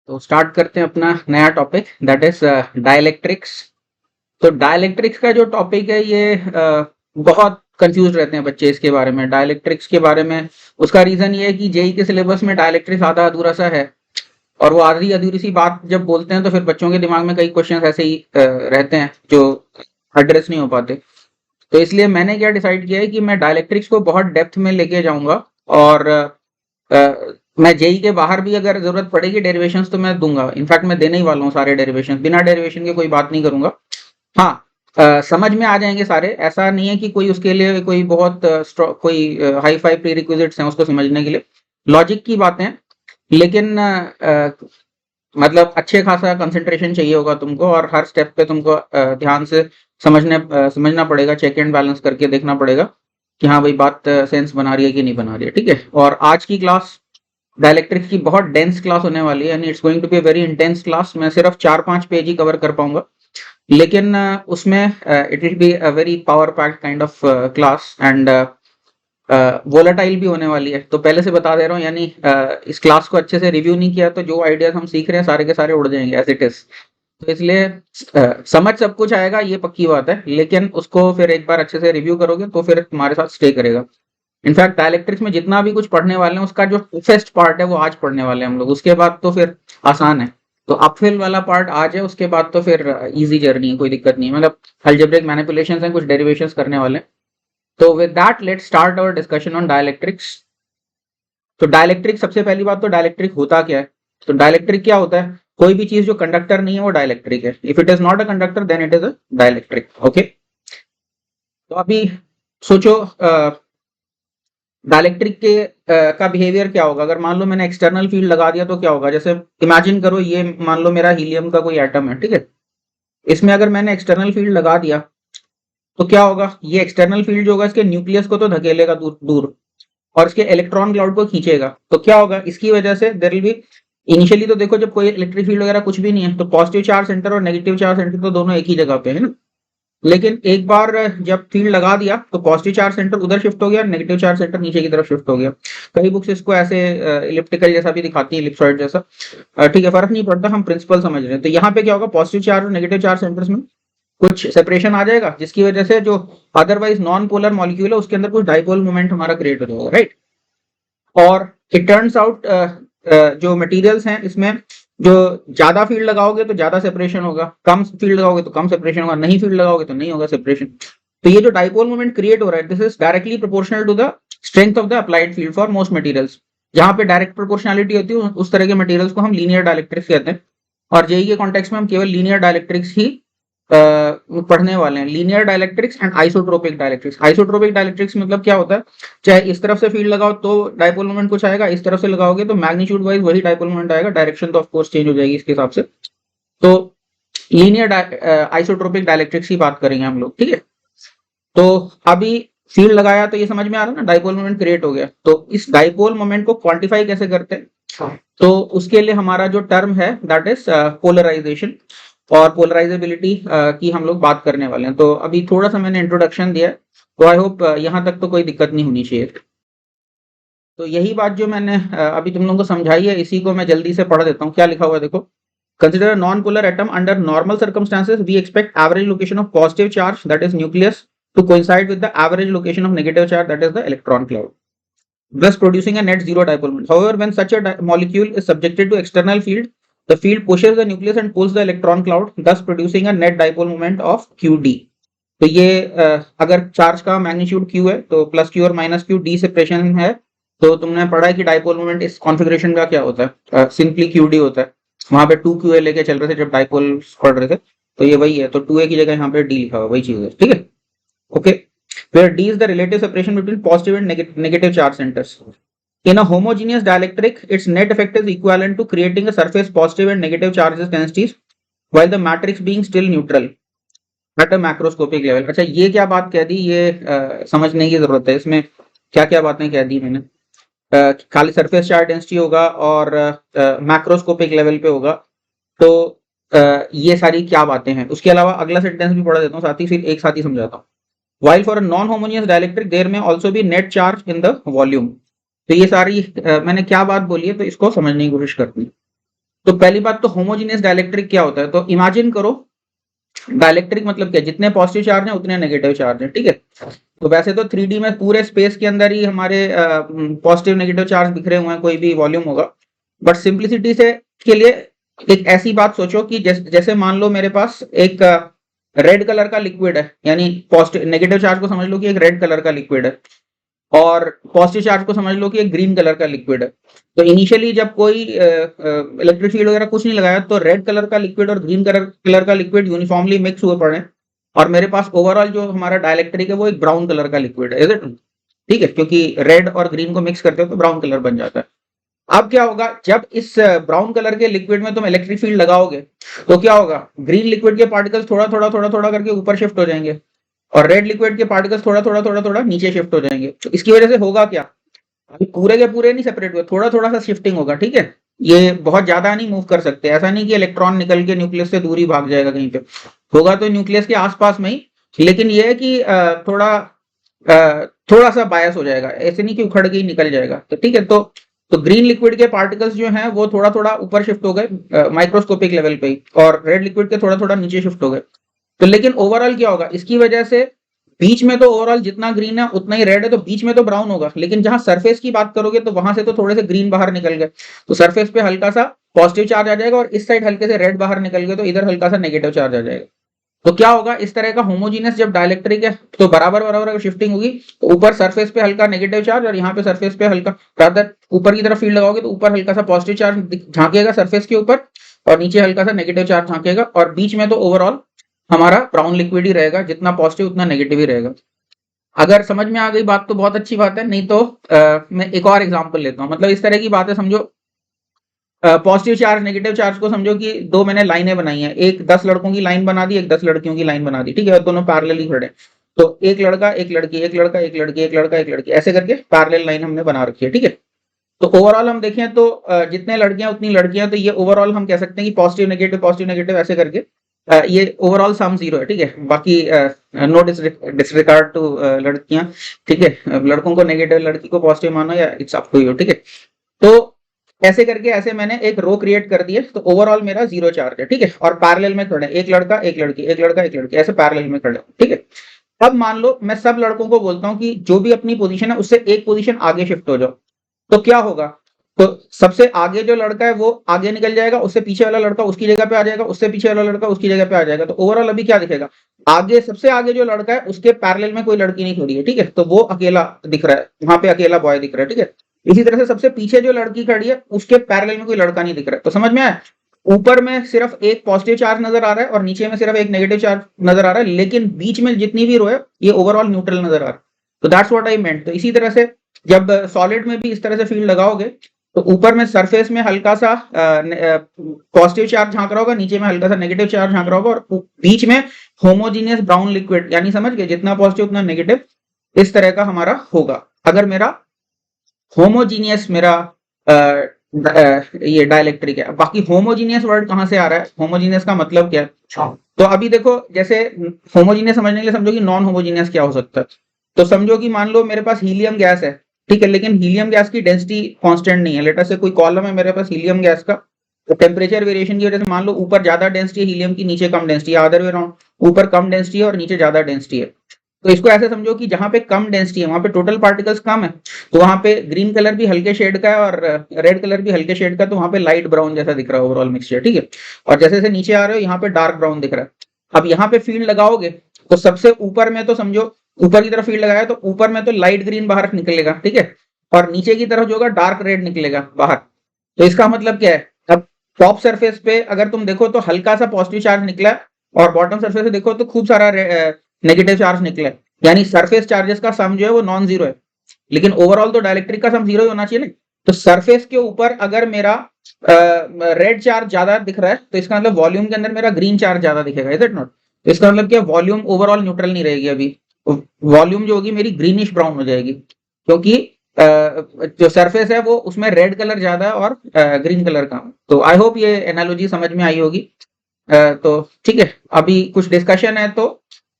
तो स्टार्ट करते हैं अपना नया टॉपिक दैट इज डाइलेक्ट्रिक्स। तो डाइलेक्ट्रिक्स का जो टॉपिक है ये बहुत कंफ्यूज रहते हैं बच्चे इसके बारे में, डाइलेक्ट्रिक्स के बारे में। उसका रीजन ये है कि जेई के सिलेबस में डाइलेक्ट्रिक्स आधा अधूरा सा है, और वो आधी अधूरी सी बात जब बोलते हैं तो फिर बच्चों के दिमाग में कई क्वेश्चन ऐसे ही रहते हैं जो एड्रेस नहीं हो पाते। तो इसलिए मैंने क्या डिसाइड किया है कि मैं डाइलेक्ट्रिक्स को बहुत डेप्थ में लेके जाऊंगा, और मैं जेई के बाहर भी अगर जरूरत पड़ेगी डेरिवेशंस तो मैं दूंगा। इनफैक्ट मैं देने ही वाला हूँ सारे डेरिवेशंस, बिना डेरिवेशन के कोई बात नहीं करूंगा। हाँ, समझ में आ जाएंगे सारे, ऐसा नहीं है कि कोई उसके लिए कोई बहुत कोई हाई फाई प्री रिक्विजिट्स हैं उसको समझने के लिए, लॉजिक की बातें हैं। लेकिन मतलब अच्छे खासा कंसंट्रेशन चाहिए होगा तुमको, और हर स्टेप पे तुमको ध्यान से समझना पड़ेगा, चेक एंड बैलेंस करके देखना पड़ेगा कि हाँ भाई बात सेंस बना रही है कि नहीं बना रही है। ठीक है, और आज की क्लास डाइलेक्ट्रिक्स की बहुत डेंस क्लास होने वाली है, and it's going to be a very intense class. मैं सिर्फ 4-5 पेज ही कवर कर पाऊंगा, लेकिन उसमें it will be a very power packed kind of class, and volatile भी होने वाली है। तो पहले से बता दे रहा हूँ, यानी इस क्लास को अच्छे से रिव्यू नहीं किया तो जो आइडियाज हम सीख रहे हैं सारे के सारे उड़ जाएंगे एज इट इज। तो इसलिए समझ सब कुछ आएगा, ये पक्की बात है, लेकिन उसको फिर एक बार अच्छे से रिव्यू करोगे तो फिर तुम्हारे साथ स्टे करेगा। इनफैक्ट डायलेक्ट्रिक्स में जितना भी कुछ पढ़ने वाले हैं उसका जो टफेस्ट पार्ट है वो आज पढ़ने वाले हैं हम लोग, उसके बाद तो फिर आसान है। तो अपफिल वाला पार्ट आज है, उसके बाद तो फिर इजी जर्नी है, कोई दिक्कत नहीं है। मतलब अलजेब्रिक मैनिपुलेशंस हैं, कुछ डेरिवेशंस करने वाले हैं। तो with that let's start our discussion on dielectrics. तो डायलेक्ट्रिक, सबसे पहली बात तो डायलेक्ट्रिक होता क्या है। तो डायलेक्ट्रिक क्या होता है, कोई भी चीज जो कंडक्टर नहीं है वो डायलेक्ट्रिक है। If it is not a conductor then it is a dielectric. Okay, तो अभी सोचो डायलेक्ट्रिक के का बिहेवियर क्या होगा। अगर मान लो मैंने एक्सटर्नल फील्ड लगा दिया तो क्या होगा। जैसे इमेजिन करो, ये मान लो मेरा हीलियम का कोई एटम है, ठीक है। इसमें अगर मैंने एक्सटर्नल फील्ड लगा दिया तो क्या होगा, ये एक्सटर्नल फील्ड जो होगा इसके न्यूक्लियस को तो धकेलेगा दूर दूर, और इसके इलेक्ट्रॉन क्लाउड को खींचेगा। तो क्या होगा, इसकी वजह से देयर विल बी, इनिशियली तो देखो जब कोई इलेक्ट्रिक फील्ड वगैरह कुछ भी नहीं है तो पॉजिटिव चार्ज सेंटर और नेगेटिव चार्ज सेंटर तो दोनों एक ही जगह पे है ना। लेकिन एक बार जब फील्ड लगा दिया तो पॉजिटिव चार्ज सेंटर उधर शिफ्ट हो गया, नेगेटिव चार्ज सेंटर नीचे की तरफ शिफ्ट हो गया। कई बुक्स इसको ऐसे इलिप्टिकल जैसा भी दिखाती है, इलिप्सॉइड जैसा। ठीक है, फर्क नहीं पड़ता, हम प्रिंसिपल समझ रहे हैं। तो यहाँ पे क्या होगा, पॉजिटिव चार्ज और नेगेटिव चार्ज सेंटर्स में कुछ सेपरेशन आ जाएगा, जिसकी वजह से जो अदरवाइज नॉन पोलर मॉलिक्यूल है उसके अंदर कुछ डाइपोल मोमेंट हमारा क्रिएट हो जाएगा, राइट। और इट टर्न्स आउट जो मटेरियल्स हैं इसमें जो ज्यादा फील्ड लगाओगे तो ज्यादा सेपरेशन होगा, कम फील्ड लगाओगे तो कम सेपरेशन होगा, नहीं फील्ड लगाओगे तो नहीं होगा सेपरेशन। तो ये जो डाइपोल मोमेंट क्रिएट हो रहा है, this is directly proportional to the strength of the applied field for most materials. जहां पे डायरेक्ट प्रोपोर्शनलिटी होती है उस तरह के मटेरियल्स को हम लीनियर डायलेक्ट्रिक्स कहते हैं। और जेई के कॉन्टेक्स्ट में हम केवल लीनियर डायलेक्ट्रिक्स ही पढ़ने वाले हैं, linear dielectrics and isotropic dielectrics. Isotropic dielectrics मतलब क्या होता है, चाहे इस तरफ से फील्ड लगाओ तो डाइपोल मोमेंट कुछ आएगा, इस तरफ से लगाओगे तो मैग्नीट्यूड वाइज वही डाइपोल मोमेंट आएगा, डायरेक्शन तो ऑफ कोर्स चेंज हो जाएगी इसके हिसाब से। तो लीनियर आइसोट्रोपिक डायलेक्ट्रिक्स की बात करेंगे हम लोग, ठीक है। तो अभी फील्ड लगाया तो ये समझ में आ रहा है ना, डाइपोल मोमेंट क्रिएट हो गया। तो इस डाइपोल मोमेंट को क्वांटिफाई कैसे करते हैं, तो उसके लिए हमारा जो टर्म है दैट इज पोलराइजेशन और पोलराइजेबिलिटी की हम लोग बात करने वाले हैं। तो अभी थोड़ा सा मैंने इंट्रोडक्शन दिया है, तो आई होप यहाँ तक तो कोई दिक्कत नहीं होनी चाहिए। तो यही बात जो मैंने अभी तुम लोगों को समझाई है, इसी को मैं जल्दी से पढ़ देता हूँ। क्या लिखा हुआ है देखो, consider non polar atom under normal circumstances we expect average location of positive charge that is nucleus to coincide with the average location of negative charge that is the electron cloud, thus producing a net zero dipole moment. However, when such a molecule is subjected to external field, the field pushes the nucleus and pulls the electron cloud, thus producing a net dipole moment of qd. तो ये अगर charge का magnitude q है तो plus q और minus q, d separation है। तो तुमने पढ़ा है कि डाइपोल मोमेंट इस कॉन्फ़िगरेशन का क्या होता है, सिंपली qd होता है। वहां पे 2qa लेके चल रहे थे जब डाइपोल पढ़ रहे थे, तो ये वही है। तो 2a की जगह यहाँ पे d लिखा हुआ, वही चीज है, ठीक है। Okay, where d is the relative separation between positive and negative charge centers. In a homogeneous dielectric, its net effect is equivalent to creating a surface positive and negative charges densities, while the matrix being still neutral at a macroscopic level. अच्छा, ये क्या बात कह दी, ये समझने की जरूरत है। इसमें क्या क्या बातें कह दी मैंने, खाली सरफेस चार्ज डेंसिटी होगा और मैक्रोस्कोपिक लेवल पे होगा। तो ये सारी क्या बातें हैं, उसके अलावा अगला सेंटेंस भी पढ़ा देता हूँ साथ ही, फिर एक साथ ही समझाता हूँ। While for a non-homogeneous dielectric there may also be net charge in the volume. तो ये सारी मैंने क्या बात बोली है तो इसको समझने की कोशिश करती हूँ। तो पहली बात तो होमोजीनियस डाइलेक्ट्रिक क्या होता है, तो इमेजिन करो डाइलेक्ट्रिक मतलब क्या, जितने पॉजिटिव चार्ज हैं उतने नेगेटिव चार्ज हैं, ठीक है। तो वैसे तो 3D में पूरे स्पेस के अंदर ही हमारे पॉजिटिव नेगेटिव चार्ज बिखरे हुए हैं, कोई भी वॉल्यूम होगा, बट सिंप्लिसिटी से के लिए एक ऐसी बात सोचो कि जैसे मान लो मेरे पास एक रेड कलर का लिक्विड है, यानी पॉजिटिव नेगेटिव चार्ज को समझ लो कि एक रेड कलर का लिक्विड है, और पॉजिटिव चार्ज को समझ लो कि एक ग्रीन कलर का लिक्विड है। तो इनिशियली जब कोई इलेक्ट्रिक फील्ड वगैरह कुछ नहीं लगाया, तो रेड कलर का लिक्विड और ग्रीन कलर का लिक्विड यूनिफॉर्मली मिक्स हुए पड़े, और मेरे पास ओवरऑल जो हमारा डाइलेक्ट्रिक है वो एक ब्राउन कलर का लिक्विड है, इज इट? ठीक है, क्योंकि रेड और ग्रीन को मिक्स करते हो तो ब्राउन कलर बन जाता है। अब क्या होगा, जब इस ब्राउन कलर के लिक्विड में तुम इलेक्ट्रिक फील्ड लगाओगे तो क्या होगा, ग्रीन लिक्विड के पार्टिकल्स थोड़ा थोड़ा करके ऊपर शिफ्ट हो जाएंगे, और रेड लिक्विड के पार्टिकल्स थोड़ा थोड़ा नीचे शिफ्ट हो जाएंगे। तो इसकी वजह से होगा क्या, अभी पूरे के पूरे नहीं सेपरेट हुए, थोड़ा थोड़ा सा शिफ्टिंग होगा, ठीक है। ये बहुत ज्यादा नहीं मूव कर सकते, ऐसा नहीं कि इलेक्ट्रॉन निकल के न्यूक्लियस से दूर ही भाग जाएगा कहीं पे, होगा तो न्यूक्लियस के आसपास में ही, लेकिन ये है कि थोड़ा सा बायस हो जाएगा, ऐसे नहीं कि उखड़ के ही निकल जाएगा। तो ठीक है, तो ग्रीन लिक्विड के पार्टिकल्स जो हैं वो थोड़ा थोड़ा ऊपर शिफ्ट हो गए माइक्रोस्कोपिक लेवल पे ही, और रेड लिक्विड के थोड़ा थोड़ा नीचे शिफ्ट हो गए। तो लेकिन ओवरऑल क्या होगा, इसकी वजह से बीच में तो ओवरऑल जितना ग्रीन है उतना ही रेड है, तो बीच में तो ब्राउन होगा, लेकिन जहां सरफेस की बात करोगे तो वहां से तो थोड़े से ग्रीन बाहर निकल गए, तो सरफेस पे हल्का सा पॉजिटिव चार्ज आ जाएगा, और इस साइड हल्के से रेड बाहर निकल गए तो इधर हल्का सा नेगेटिव चार्ज आ जाएगा। तो क्या होगा, इस तरह का होमोजीनियस जब डाइलेक्ट्रिक है तो बराबर बराबर अगर शिफ्टिंग होगी तो ऊपर सरफेस पे हल्का नेगेटिव चार्ज, और यहाँ पे सरफेस पे हल्का, रादर ऊपर की तरफ फील्ड लगाओगे तो ऊपर हल्का सा पॉजिटिव चार्ज झांकेगा सरफेस के ऊपर, और नीचे हल्का सा नेगेटिव चार्ज झांकेगा, और बीच में तो ओवरऑल हमारा ब्राउन लिक्विड ही रहेगा, जितना पॉजिटिव उतना नेगेटिव ही रहेगा। अगर समझ में आ गई बात तो बहुत अच्छी बात है, नहीं तो मैं एक और एग्जांपल लेता हूँ। मतलब इस तरह की बातें समझो, पॉजिटिव चार्ज नेगेटिव चार्ज को समझो कि दो मैंने लाइनें बनाई हैं, एक 10 लड़कों की लाइन बना दी, एक 10 लड़कियों की लाइन बना दी, ठीक है, और दोनों पैरेलल खड़े हैं। तो एक लड़का एक लड़की, एक लड़का एक लड़की, एक लड़का एक लड़की, ऐसे करके पैरेलल लाइन हमने बना रखी है, ठीक है। तो ओवरऑल हम देखें तो जितने लड़कियां उतनी लड़कियां, तो ये ओवरऑल हम कह सकते हैं कि पॉजिटिव नेगेटिव ऐसे करके ये ओवरऑल सम जीरो है, ठीक है। बाकी नो डिसरिगार्ड टू लड़कियां, ठीक है, लड़कों को नेगेटिव लड़की को पॉजिटिव मानो, या इट्स अप टू यू, ठीक है। तो ऐसे करके ऐसे मैंने एक रो क्रिएट कर दी है, तो ओवरऑल मेरा जीरो चार्ज है, ठीक है, और पैरेलल में खड़े एक लड़का एक लड़की, एक लड़का एक लड़की, ऐसे पैरेलल में खड़े, ठीक है। अब मान लो मैं सब लड़कों को बोलता हूं कि जो भी अपनी पोजीशन है उससे एक पोजीशन आगे शिफ्ट हो जाओ, तो क्या होगा, तो सबसे आगे जो लड़का है वो आगे निकल जाएगा, उससे पीछे वाला लड़का उसकी जगह पे आ जाएगा, उससे पीछे वाला लड़का उसकी जगह पे आ जाएगा। तो ओवरऑल अभी क्या दिखेगा, आगे सबसे आगे जो लड़का है उसके पैरेलल में कोई लड़की नहीं खड़ी है, ठीक है, तो वो अकेला दिख रहा है, वहां पे अकेला बॉय दिख रहा है, ठीक है। इसी तरह से सबसे पीछे जो लड़की खड़ी है उसके पैरेलल में कोई लड़का नहीं दिख रहा है। तो समझ में आया, ऊपर में सिर्फ एक पॉजिटिव चार्ज नजर आ रहा है और नीचे में सिर्फ एक नेगेटिव चार्ज नजर आ रहा है, लेकिन बीच में जितनी भी रो है ये ओवरऑल न्यूट्रल नजर आ रहा है। तो दैट्स व्हाट आई मेंट। तो इसी तरह से जब सॉलिड में भी इस तरह से फील्ड लगाओगे तो ऊपर में सरफेस में हल्का सा पॉजिटिव चार्ज झांक रहा होगा, नीचे में हल्का सा नेगेटिव चार्ज झांक रहा होगा, और बीच में होमोजीनियस ब्राउन लिक्विड, यानी समझ गए, जितना पॉजिटिव उतना नेगेटिव, इस तरह का हमारा होगा अगर मेरा होमोजीनियस मेरा ये डाइलेक्ट्रिक है। बाकी होमोजीनियस वर्ड कहां से आ रहा है, होमोजीनियस का मतलब क्या है, तो अभी देखो, जैसे होमोजीनियस समझने के लिए समझो कि नॉन होमोजीनियस क्या हो सकता है। तो समझो कि मान लो मेरे पास हीलियम गैस है, ठीक है, लेकिन हीलियम गैस की डेंसिटी कांस्टेंट नहीं है। लेटर से कोई कॉलम है मेरे पास हीलियम गैस का, तो टेम्परेचर वेरिएशन की वजह से मान लो ऊपर ज्यादा डेंसिटी है हीलियम की, नीचे कम डेंसिटी है, अदर वे अराउंड, ऊपर कम डेंसिटी है और नीचे ज्यादा डेंसिटी है। तो इसको ऐसे समझो कि जहां पे कम डेंसिटी है वहां पे टोटल पार्टिकल्स कम है, तो वहां पे ग्रीन कलर भी हल्के शेड का है और रेड कलर भी हल्के शेड का, तो वहां पे लाइट ब्राउन जैसा दिख रहा है ओवरऑल मिक्सचर, ठीक है। और जैसे जैसे नीचे आ रहे हो यहाँ पे डार्क ब्राउन दिख रहा है। अब यहाँ पे फील्ड लगाओगे तो सबसे ऊपर में तो समझो, ऊपर की तरफ फील्ड लगाया तो ऊपर में तो लाइट ग्रीन बाहर निकलेगा, ठीक है, और नीचे की तरफ जो होगा डार्क रेड निकलेगा बाहर। तो इसका मतलब क्या है, अब टॉप सरफेस पे अगर तुम देखो तो हल्का सा पॉजिटिव चार्ज निकला है, और बॉटम सरफेस पे देखो तो खूब सारा नेगेटिव चार्ज निकला है, यानी सरफेस चार्जेस का सम जो है वो नॉन जीरो है, लेकिन ओवरऑल तो डाइलेक्ट्रिक का सम जीरो ही होना चाहिए ना। तो सरफेस के ऊपर अगर मेरा रेड चार्ज ज्यादा दिख रहा है तो इसका मतलब वॉल्यूम के अंदर मेरा ग्रीन चार्ज ज्यादा दिखेगा, इज इट नॉट। तो इसका मतलब क्या, वॉल्यूम ओवरऑल न्यूट्रल नहीं रहेगी, अभी वॉल्यूम जो होगी मेरी ग्रीनिश ब्राउन हो जाएगी, क्योंकि जो सरफेस है वो उसमें रेड कलर ज्यादा है और ग्रीन कलर कम। तो आई होप ये एनालॉजी समझ में आई होगी। तो ठीक है, अभी कुछ डिस्कशन है तो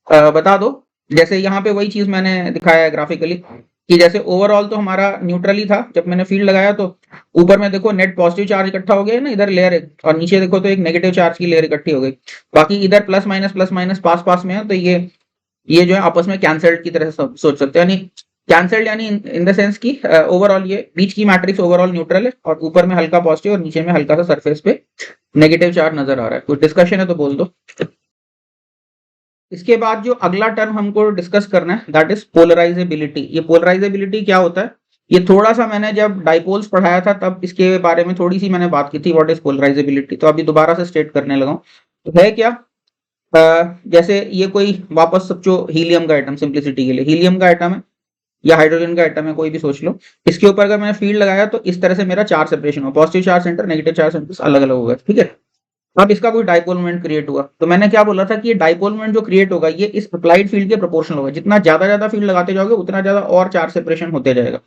बता दो, जैसे यहाँ पे वही चीज मैंने दिखाया है ग्राफिकली। कि जैसे ओवरऑल तो हमारा न्यूट्रल ही था, जब मैंने फील्ड लगाया तो ऊपर में देखो नेट पॉजिटिव चार्ज इकट्ठा हो गया ना, इधर लेयर है, और नीचे देखो तो एक नेगेटिव चार्ज की लेयर इकट्ठी हो गई। बाकी इधर प्लस माइनस पास पास में है, तो ये जो है आपस में कैंसल्ड की तरह से सोच सकते हैं, यानी कैंसल्ड यानी इन द सेंस की ओवरऑल ये बीच की मैट्रिक्स ओवरऑल न्यूट्रल है, और ऊपर में हल्का पॉजिटिव और नीचे में हल्का सा सरफेस पे नेगेटिव चार्ज नजर आ रहा है। कोई डिस्कशन है तो बोल दो। इसके बाद जो अगला टर्म हमको डिस्कस करना है दैट इज पोलराइजेबिलिटी। ये पोलराइजेबिलिटी क्या होता है, ये थोड़ा सा मैंने जब डाइपोल्स पढ़ाया था तब इसके बारे में थोड़ी सी मैंने बात की थी, व्हाट इज पोलराइजेबिलिटी, तो अभी दोबारा से स्टेट करने लगा हूं। तो है क्या, जैसे ये कोई वापस समझो हीलियम का एटम, सिंप्लिसिटी के लिए हीलियम का एटम है या हाइड्रोजन का एटम है, कोई भी सोच लो। इसके ऊपर अगर मैंने फील्ड लगाया तो इस तरह से मेरा चार्ज सेपरेशन हो, positive charge centre negative charge centre अलग अलग होगा, ठीक है। अब इसका कोई डाइपोल मोमेंट क्रिएट हुआ, तो मैंने क्या बोला था कि ये डाइपोल मोमेंट जो क्रिएट होगा ये इस अप्लाइड फील्ड के प्रोपोर्शनल होगा, जितना ज्यादा फील्ड लगाते जाओगे उतना ज्यादा और चार्ज सेपरेशन होते जाएगा।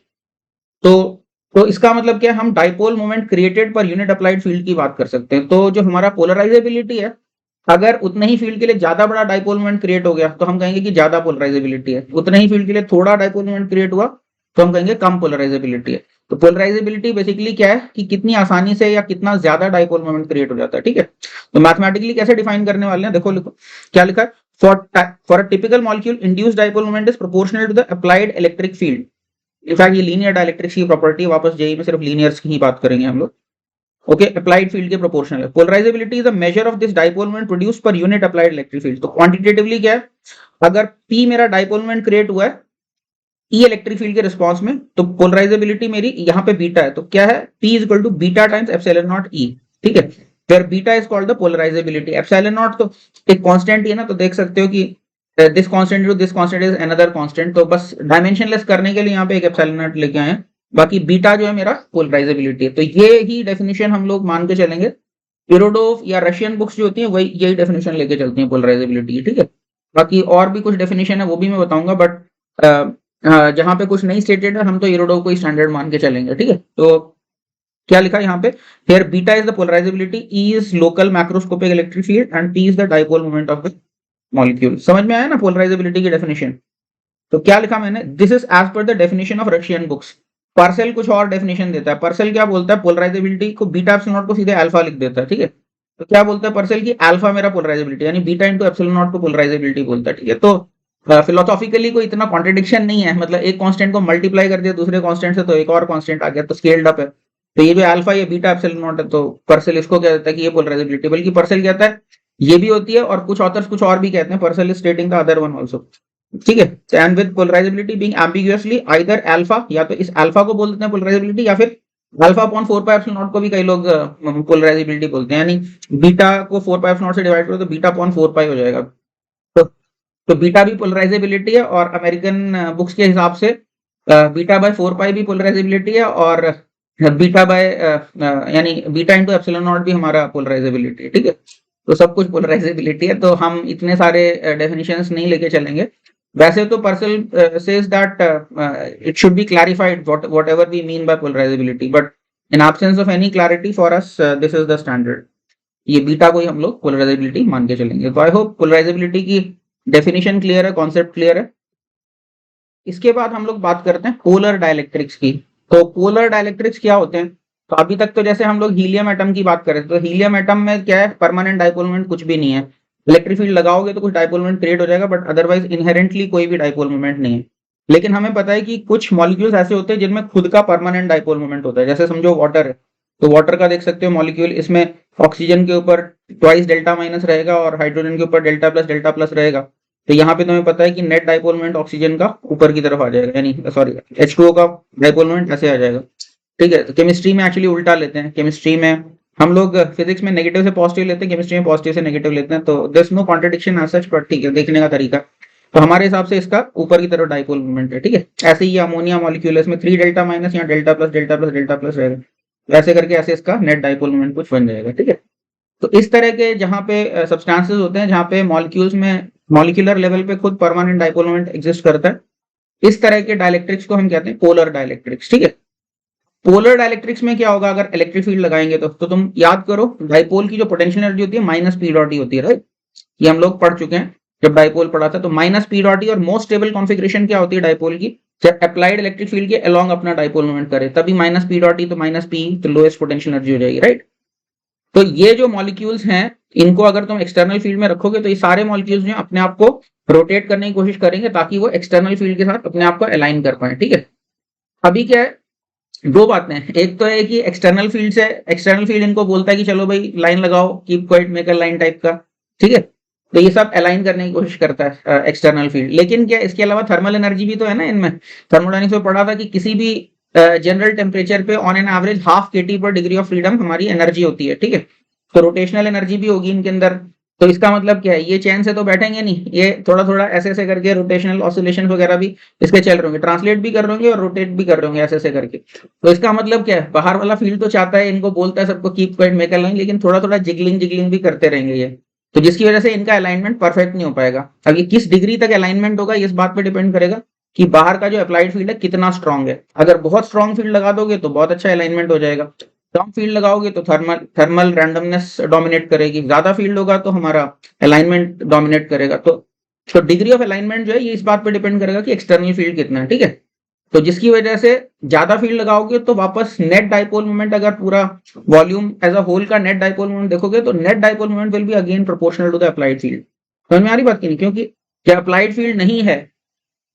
तो तो इसका मतलब क्या है, हम डाइपोल मोमेंट क्रिएटेड पर यूनिट अप्लाइड फील्ड की बात कर सकते हैं। तो जो हमारा पोलराइजेबिलिटी है, अगर उतने ही फील्ड के लिए ज्यादा बड़ा डाइपोल मोमेंट क्रिएट हो गया तो हम कहेंगे कि ज्यादा पोलराइजेबिलिटी है, उतने ही फील्ड के लिए थोड़ा डाइपोल मोमेंट क्रिएट हुआ तो हम कहेंगे कम पोलराइजेबिलिटी है। तो पोलराइजेबिलिटी बेसिकली क्या है कि कितनी आसानी से या कितना ज्यादा डाइपोल मोमेंट क्रिएट हो जाता है, ठीक है। तो मैथमेटिकली कैसे डिफाइन करने वाले हैं, देखो लिखो क्या लिखा है, for a typical molecule induced dipole moment is proportional to the applied electric field. In fact ये लीनियर डाइलेक्ट्रिक्स की प्रॉपर्टी है, वापस जेई में सिर्फ लीनियर्स की ही बात करेंगे हम लोग। ओके, अप्लाइड फील्ड के प्रोपोर्शनल है। Polarisability is a measure of this dipole moment produced पर यूनिट अप्लाइड इलेक्ट्रिक फील्ड। तो क्वांटिटेटिवली क्या है, अगर पी मेरा डाइपोल मोमेंट क्रिएट हुआ है ई इलेक्ट्रिक फील्ड के रिस्पांस में, तो पोलराइजेबिलिटी मेरी यहाँ पे बीटा है, तो क्या है P is equal to beta times epsilon not E, ठीक है। फिर beta is called the polarizability. Epsilon naught तो एक कांस्टेंट ही है ना, तो देख सकते हो कि this constant to this constant is another constant, तो बस डायमेंशनलेस करने के लिए यहाँ पे एक एप्सिलॉन नॉट लेके आए हैं। बाकी बीटा जो है मेरा पोलराइजेबिलिटी है। तो ये ही डेफिनेशन हम लोग मान के चलेंगे, इरोडोव या रशियन बुक्स जो होती है वही यही डेफिनेशन लेके चलती हैं पोलराइजेबिलिटी, ठीक है। बाकी और भी कुछ डेफिनेशन है वो भी मैं बताऊंगा, बट जहां पे कुछ नहीं स्टेटेड है हम तो इरोडोव को ही स्टैंडर्ड मान के चलेंगे, ठीक है। तो क्या लिखा है यहाँ पे, here beta is the polarisability, E is local macroscopic electric field and P is the dipole moment of the molecule. समझ में आया ना पोलराइजेबिलिटी की डेफिनेशन। तो क्या लिखा मैंने, this is as per the definition of Russian books. Purcell कुछ और डेफिनेशन देता है। पार्सेल क्या बोलता है, पोलराइजेबिलिटी को बीटा एप्सिलॉन नॉट को सीधे अल्फा लिख देता है, ठीक है। तो क्या बोलता है पार्सेल की, अल्फा मेरा पोलराइजेबिलिटी यानी बीटा इंटू एप्सिलॉन नॉट को पोलराइजेबिलिटी बोलता है, ठीक है। तो फिलोसॉफिकली कोई इतना कॉन्ट्रडिक्शन नहीं है, मतलब एक कांस्टेंट को मल्टीप्लाई कर दिया दूसरे कांस्टेंट से तो एक और कांस्टेंट आ गया, तो स्केल्ड अप है। तो ये जो अल्फा ये बीटा एप्सिलॉन नॉट है, तो पर्सेल इसको क्या कहता है कि ये पोलराइजेबिलिटी, बल्कि पर्सेल कहता है ये भी होती है, और कुछ ऑथर्स कुछ और भी कहते हैं, Purcell is stating the other one also, ठीक है। And with polarizability being ambiguously either alpha, या तो इस अल्फा को बोल देते हैं पोलराइजेबिलिटी, या फिर alpha upon 4 pi epsilon not को भी कई लोग पोलराइजेबिलिटी बोलते हैं, यानी बीटा को 4 पाई एप्सिलॉन नॉट से डिवाइड करो तो बीटा अपॉन 4 पाई हो जाएगा। तो तो बीटा भी पोलराइजेबिलिटी है, और अमेरिकन बुक्स के हिसाब से बीटा बाय 4 पाई भी पोलराइजेबिलिटी है, और बीटा बाय यानी बीटा इंटू एप्सिलॉन नॉट भी हमारा पोलराइजेबिलिटी है, ठीक है। तो सब कुछ पोलराइजेबिलिटी है, तो हम इतने सारे डेफिनेशंस नहीं लेके चलेंगे। वैसे तो पर्सल says that it should be clarified whatever we mean by polarizability, but in absence of any clarity for us this is the standard। ये बीटा को ही हम लोग पोलराइजेबिलिटी मान के चलेंगे। तो आई होप पोलराइजेबिलिटी की डेफिनेशन क्लियर है, कॉन्सेप्ट क्लियर है। इसके बाद हम लोग बात करते हैं पोलर डाइलेक्ट्रिक्स की। तो पोलर डाइलेक्ट्रिक्स क्या होते हैं, तो अभी तक तो जैसे हम लोग हीलियम एटम की बात करें, तो हीलियम एटम में क्या है, परमानेंट डाइपोल मोमेंट कुछ भी नहीं है। इलेक्ट्रिक फील्ड लगाओगे तो कुछ डाइपोल मोमेंट क्रिएट हो जाएगा, बट अदरवाइज इनहेरेंटली कोई भी डाइपोल मोमेंट नहीं है। लेकिन हमें पता है कि कुछ मॉलिक्यूल्स ऐसे होते हैं जिनमें खुद का परमानेंट डाइपोल मोमेंट होता है, जैसे समझो वाटर है, तो वाटर का देख सकते हो मॉलिक्यूल, इसमें ऑक्सीजन के ऊपर ट्वाइस डेल्टा माइनस रहेगा और हाइड्रोजन के ऊपर डेल्टा प्लस रहेगा। तो यहाँ पे तुम्हें पता है कि नेट डाइपोल मोमेंट ऑक्सीजन का ऊपर की तरफ आ जाएगा, यानी सॉरी H2O का डाइपोल मोमेंट ऐसे आ जाएगा, ठीक है। तो केमिस्ट्री में एक्चुअली उल्टा लेते हैं, केमिस्ट्री में हम लोग फिजिक्स में नेगेटिव से पॉजिटिव लेते हैं, केमिस्ट्री में पॉजिटिव से नेगेटिव लेते हैं, तो there is no contradiction as such, but ठीक है देखने का तरीका। तो हमारे हिसाब से इसका ऊपर की तरफ डाइपोल मोमेंट है, ठीक है। ऐसे ही अमोनिया मॉलिक्यूल है, इसमें 3 डेल्टा माइनस या डेल्टा प्लस रहेगा, वैसे करके ऐसे इसका नेट डाइपोल मोमेंट कुछ बन जाएगा, ठीक है। तो इस तरह के जहाँ पे सब्सटेंसेस होते हैं, जहाँ पे मॉलिक्यूल्स में मॉलिक्यूलर लेवल पे खुद परमानेंट डाइपोल मोमेंट एग्जिस्ट करता है, इस तरह के डाइलेक्ट्रिक्स को हम कहते हैं पोलर डाइलेक्ट्रिक्स, ठीक है। पोलर डाइलेक्ट्रिक्स में क्या होगा, अगर इलेक्ट्रिक फील्ड लगाएंगे तो तुम याद करो डाइपोल की जो पोटेंशियल एनर्जी होती है माइनस पी डॉट ई होती है, राइट। ये हम लोग पढ़ चुके हैं जब डाइपोल पढ़ा था। तो माइनस पी डॉट ई और मोस्ट स्टेबल कॉन्फिगरेशन क्या होती है डाइपोल की, अप्लाइड इलेक्ट्रिक फील्ड के अलोंग अपना डाइपोल मोमेंट करे, तभी माइनस पी डॉट ई, तो माइनस पी तो लोएस्ट पोटेंशियल एनर्जी हो जाएगी, राइट। तो ये जो मॉलिक्यूल्स हैं, इनको अगर तुम एक्सटर्नल फील्ड में रखोगे तो ये सारे मॉलिक्यूल्स जो अपने आप को रोटेट करने की कोशिश करेंगे ताकि वो एक्सटर्नल फील्ड के साथ अपने आप को अलाइन कर पाए, ठीक है। अभी क्या है, दो बातें हैं। एक तो है कि एक्सटर्नल फील्ड से, एक्सटर्नल फील्ड इनको बोलता है कि चलो भाई लाइन लगाओ, keep quiet make a line type का, ठीक है। तो ये सब अलाइन करने की कोशिश करता है एक्सटर्नल फील्ड। लेकिन क्या इसके अलावा थर्मल एनर्जी भी तो है ना इनमें। थर्मोडायनेमिक्स में पढ़ा था कि किसी भी जनरल टेम्परेचर पे ऑन एन एवरेज हाफ केटी पर डिग्री ऑफ फ्रीडम हमारी एनर्जी होती है, ठीक है। तो रोटेशनल एनर्जी भी होगी इनके अंदर। तो इसका मतलब क्या है, ये चैन से तो बैठेंगे नहीं, ये थोड़ा थोड़ा ऐसे ऐसे करके रोटेशनल ऑसिलेशन वगैरह भी इसके चल रहे होंगे, ट्रांसलेट भी कर रहे होंगे और रोटेट भी कर रहे होंगे ऐसे ऐसे करके। तो इसका मतलब क्या है, बाहर वाला फील्ड तो चाहता है, इनको बोलता है सबको keep quiet make a line, लेकिन थोड़ा थोड़ा जिगलिंग जिगलिंग भी करते रहेंगे ये। तो जिसकी वजह से इनका अलाइनमेंट परफेक्ट नहीं हो पाएगा। अब ये किस डिग्री तक अलाइनमेंट होगा, इस बात पे डिपेंड करेगा कि बाहर का जो अप्लाइड फील्ड है कितना स्ट्रांग है। अगर बहुत स्ट्रांग फील्ड लगा दोगे तो बहुत अच्छा अलाइनमेंट हो जाएगा, कम फील्ड लगाओगे तो थर्मल थर्मल रैंडमनेस डोमिनेट करेगी, ज्यादा फील्ड होगा तो हमारा अलाइनमेंट डोमिनेट करेगा। तो डिग्री ऑफ अलाइनमेंट जो है ये इस बात पे डिपेंड करेगा कि एक्सटर्नल फील्ड कितना है, ठीक है। तो जिसकी वजह से ज्यादा फील्ड लगाओगे तो वापस नेट डाइपोल मोमेंट, अगर पूरा वॉल्यूम एज अ होल का नेट डाइपोल मोमेंट देखोगे तो net dipole moment will be again proportional to the applied field. समझ में आ रही बात की नहीं, क्योंकि जब अप्लाइड फील्ड नहीं है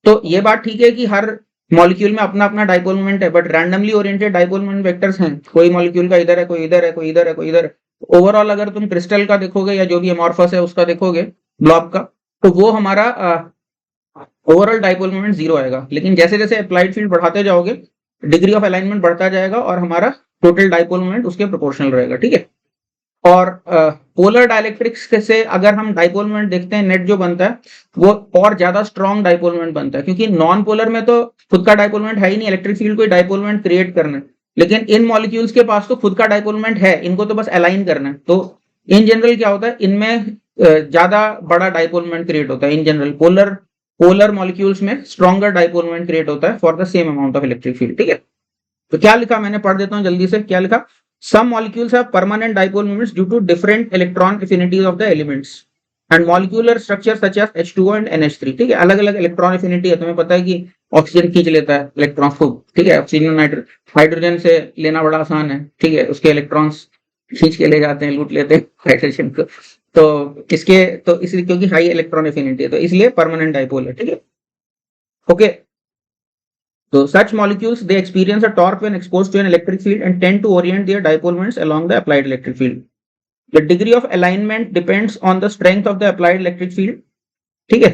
तो ये बात ठीक है कि हर मॉलिक्यूल में अपना अपना डाइपोल मोमेंट है, but randomly oriented dipole moment vectors हैं, कोई मॉलिक्यूल का इधर है, कोई इधर है, कोई इधर है, कोई इधर है। ओवरऑल अगर तुम क्रिस्टल का देखोगे या जो भी अमॉर्फस है उसका देखोगे, ब्लॉब का, तो वो हमारा ओवरऑल डाइपोल मोमेंट जीरो आएगा। लेकिन जैसे जैसे अप्लाइड फील्ड बढ़ाते जाओगे डिग्री ऑफ अलाइनमेंट बढ़ता जाएगा और हमारा टोटल डाइपोल मोमेंट उसके प्रोपोर्शनल रहेगा, ठीक है। और पोलर डाइलेक्ट्रिक्स से अगर हम डाइपोल मोमेंट देखते हैं, नेट जो बनता है वो और ज्यादा स्ट्रॉन्ग डाइपोल मोमेंट बनता है, क्योंकि नॉन पोलर में तो खुद का डाइपोल मोमेंट है ही नहीं, इलेक्ट्रिक फील्ड को डाइपोल मोमेंट क्रिएट करना है। लेकिन इन मॉलिक्यूल्स के पास तो खुद का डाइपोल मोमेंट है, इनको तो बस अलाइन करना है। तो इन जनरल क्या होता है, इनमें ज्यादा बड़ा डाइपोल मोमेंट क्रिएट होता है। In general polar polar molecules में स्ट्रॉन्गर डाइपोल मोमेंट क्रिएट होता है for the same amount of electric field, ठीक है। तो क्या लिखा, मैंने पढ़ देता हूं जल्दी से, क्या लिखा। Some molecules have permanent dipole moments due to different electron affinities of the elements and molecular structures such as H2O and NH3, ठीक है। अलग अलग इलेक्ट्रॉन एफिनिटी है, तुम्हें पता है कि ऑक्सीजन खींच लेता है इलेक्ट्रॉन खूब, ठीक है। ऑक्सीजन हाइड्रोजन से लेना बड़ा आसान है, ठीक है, उसके इलेक्ट्रॉन्स खींच के ले जाते हैं, लूट लेते हैं हाइड्रोजन को। तो किसके, तो इसलिए क्योंकि हाई इलेक्ट्रॉन एफिनिटी है तो इसलिए परमानेंट डाइपोल है, ठीक है। Okay, so such molecules they experience a torque when exposed to an electric field and tend to orient their dipole moments along the applied electric field. The degree of alignment depends on the strength of the applied electric field. ठीक है।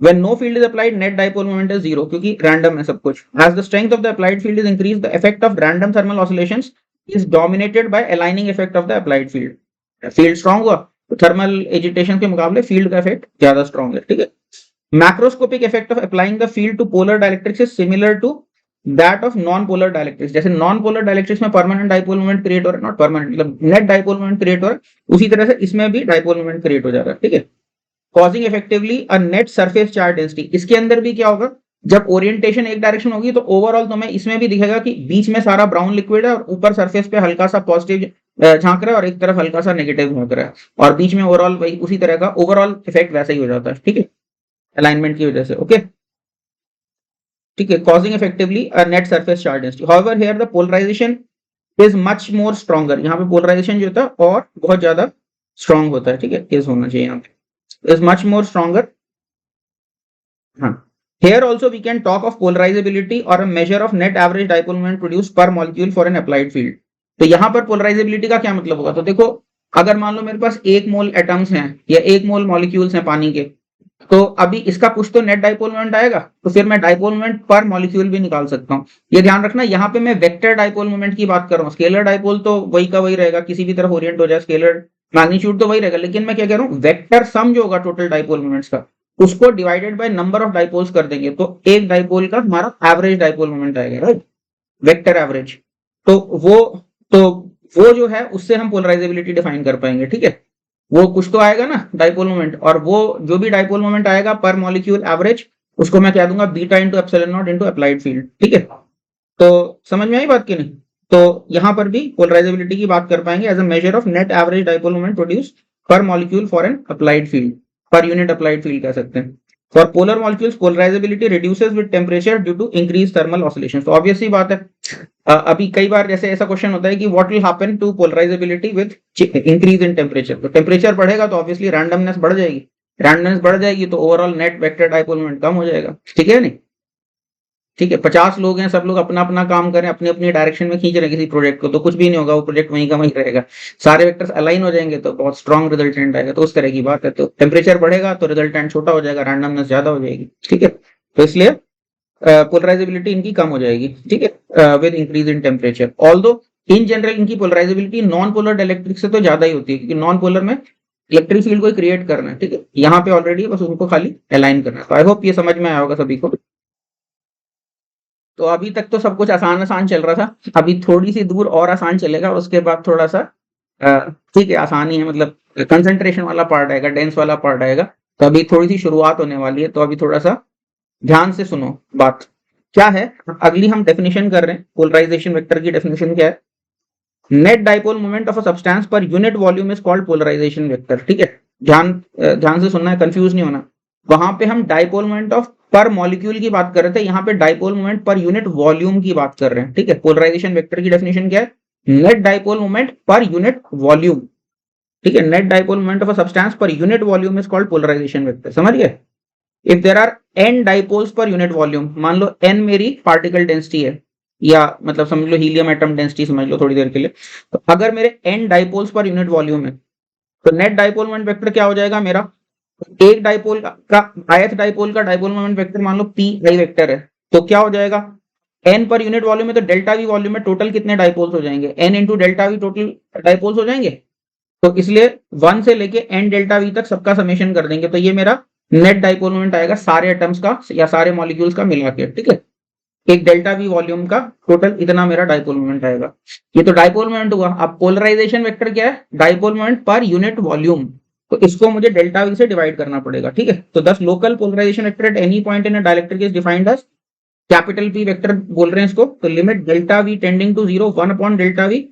When no field is applied, net dipole moment is zero क्योंकि random है सब कुछ. As the strength of the applied field is increased, the effect of random thermal oscillations is dominated by aligning effect of the applied field. Field strong हुआ तो thermal agitation के मुकाबले field का effect ज्यादा strong है, ठीक है। Macroscopic effect of applying the field to polar dielectrics is similar to that of non polar dielectrics. जैसे नॉन पोलर डाइलेक्ट्रिक्स में परमानेंट डाइपोल मोमेंट क्रिएट हो रहा है, नॉट परमानेंट मतलब नेट डाइपोल मोमेंट क्रिएट हो रहा है, उसी तरह से इसमें भी डाइपोल मोमेंट क्रिएट हो जा रहा है, ठीक है। Causing effectively a net surface charge density. इसके अंदर भी क्या होगा, जब ओरिएंटेशन एक डायरेक्शन होगी तो ओवरऑल तुम्हें इसमें भी दिखेगा कि बीच में सारा ब्राउन लिक्विड है और ऊपर सरफेस पे हल्का सा पॉजिटिव झांक रहा है और एक तरफ हल्का सा नेगेटिव झांक रहा है, और बीच में ओवरऑल वही उसी तरह का ओवरऑल इफेक्ट वैसा ही हो जाता है, ठीक है, अलाइनमेंट की वजह से। ओके, ठीक है, causing effectively a net surface charge density. However here the polarisation is much more stronger. यहाँ पे पोलराइजेशन जो होता है और बहुत ज्यादा स्ट्रॉन्ग होता है, ठीक है, इज होना चाहिए यहाँ पे, इज मच मोर स्ट्रॉन्गर। हाँ, here also we can talk of polarizability or a measure of net average dipole moment produced per molecule for an applied field. तो यहाँ पर पोलराइजेबिलिटी का क्या मतलब होगा, तो देखो अगर मान लो मेरे पास 1 मोल एटम्स हैं या 1 मोल मॉलिक्यूल्स हैं पानी के, तो अभी इसका कुछ तो नेट डाइपोल मोमेंट आएगा, तो फिर मैं डाइपोल मोमेंट पर मॉलिक्यूल भी निकाल सकता हूँ। ये ध्यान रखना, यहाँ पे मैं वेक्टर डाइपोल मोमेंट की बात कर रहा हूँ। स्केलर डाइपोल तो वही का वही रहेगा, किसी भी तरफ ओरिएंट हो जाए, स्केलर मैग्नीट्यूड तो वही रहेगा, लेकिन मैं क्या कह रहा हूँ, वेक्टर सम जो होगा टोटल डाइपोल मोमेंट्स का, उसको divided by number of dipoles कर देंगे तो एक डाइपोल का हमारा एवरेज डाइपोल मोमेंट आएगा, राइट, वेक्टर एवरेज। तो वो जो है उससे हम पोलराइजेबिलिटी डिफाइन कर पाएंगे, ठीक है। वो कुछ तो आएगा ना डाइपोल मोमेंट, और वो जो भी डाइपोल मोमेंट आएगा पर मॉलिक्यूल एवरेज, उसको मैं कह दूंगा beta into epsilon naught into applied field, ठीक है। तो समझ में आई बात की नहीं, तो यहां पर भी पोलराइजेबिलिटी की बात कर पाएंगे as a measure of net average dipole moment produce per molecule for an applied field, per unit applied field कह सकते हैं। For polar molecules polarizability reduces with temperature due to increase thermal oscillation. तो obvious सी बात है, अभी कई बार जैसे ऐसा क्वेश्चन होता है कि what will happen to polarisability with increase in temperature. तो टेम्परेचर बढ़ेगा तो ऑब्वियसली रैंडमनेस बढ़ जाएगी, रैंडमनेस बढ़ जाएगी तो overall net vector dipole moment कम हो जाएगा। ठीक है नहीं? ठीक है, 50 लोग हैं, सब लोग अपना अपना काम करें, अपनी अपनी डायरेक्शन में खींच रहे हैं किसी प्रोजेक्ट को, तो कुछ भी नहीं होगा, वो प्रोजेक्ट वहीं का वहीं रहेगा। सारे वेक्टर्स अलाइन हो जाएंगे तो बहुत स्ट्रॉन्ग रिजल्टेंट आएगा। तो उस तरह की बात है। तो टेम्परेचर बढ़ेगा तो रिजल्टेंट छोटा हो जाएगा, रैंडमनेस ज्यादा हो जाएगी। ठीक है, तो इसलिए पोलराइजेबिलिटी इनकी कम हो जाएगी। ठीक है, with increase in temperature. Although in general इनकी पोलराइजेबिलिटी नॉन पोलर इलेक्ट्रिक से तो ज्यादा ही होती है, क्योंकि नॉन पोलर में इलेक्ट्रिक फील्ड को क्रिएट करना है। ठीक है, यहाँ पे ऑलरेडी बस उनको खाली अलाइन करना है। तो आई होप ये समझ में आया होगा सभी को। तो अभी तक तो सब कुछ आसान आसान चल रहा था, अभी थोड़ी सी दूर और आसान चलेगा, और उसके बाद थोड़ा सा ठीक है आसान ही है, मतलब कंसंट्रेशन वाला पार्ट आएगा, डेंस वाला पार्ट आएगा। तो अभी थोड़ी सी शुरुआत होने वाली है, तो अभी थोड़ा सा ध्यान से सुनो बात। क्या है, अगली हम डेफिनेशन कर रहे हैं, पोलराइजेशन वेक्टर की डेफिनेशन क्या है? Net dipole moment of a substance per unit volume is called polarisation vector. ठीक है, ध्यान से सुनना है, कंफ्यूज नहीं होना। वहां पे हम डाइपोल मोमेंट ऑफ पर मॉलिक्यूल की बात कर रहे थे, यहाँ पे dipole moment per unit volume की बात कर रहे हैं। ठीक है, पोलराइजेशन वेक्टर की डेफिनेशन क्या है? Net dipole moment per unit volume. ठीक है, net dipole moment of a substance per unit volume is called polarisation vector. समझ गए? If there are n dipoles per unit volume, मान लो n मेरी पार्टिकल डेंसिटी है, या मतलब समझ लो हीलियम एटम डेंसिटी समझ लो थोड़ी देर के लिए। तो अगर मेरे n dipoles per unit volume है, तो नेट डाइपोल मोमेंट वेक्टर क्या हो जाएगा मेरा? एक डाइपोल का ith डाइपोल का डाइपोल मोमेंट वेक्टर मान लो p i वेक्टर है, तो क्या हो जाएगा? n पर यूनिट वॉल्यूम है तो डेल्टा वी वॉल्यूम में टोटल कितने डाइपोल्स हो जाएंगे? n into delta we total dipoles हो जाएंगे। तो इसलिए 1 से लेके n डेल्टा वी तक सबका समेशन कर देंगे, तो ये मेरा नेट डाइपोल मोमेंट आएगा सारे एटम्स का या सारे मॉलिक्यूल्स का मिला के। ठीक है, एक डेल्टा वी वॉल्यूम का टोटल इतना मेरा डाइपोल मोमेंट आएगा। ये तो डाइपोल मोमेंट हुआ। अब पोलराइजेशन वेक्टर क्या है? Dipole moment per unit volume. तो इसको मुझे डेल्टा वी से डिवाइड करना पड़ेगा। ठीक है, तो 10 local polarisation vector at any point in a dielectric is defined as capital P vector बोल रहे हैं इसको। तो limit delta V tending to 0 1 upon delta V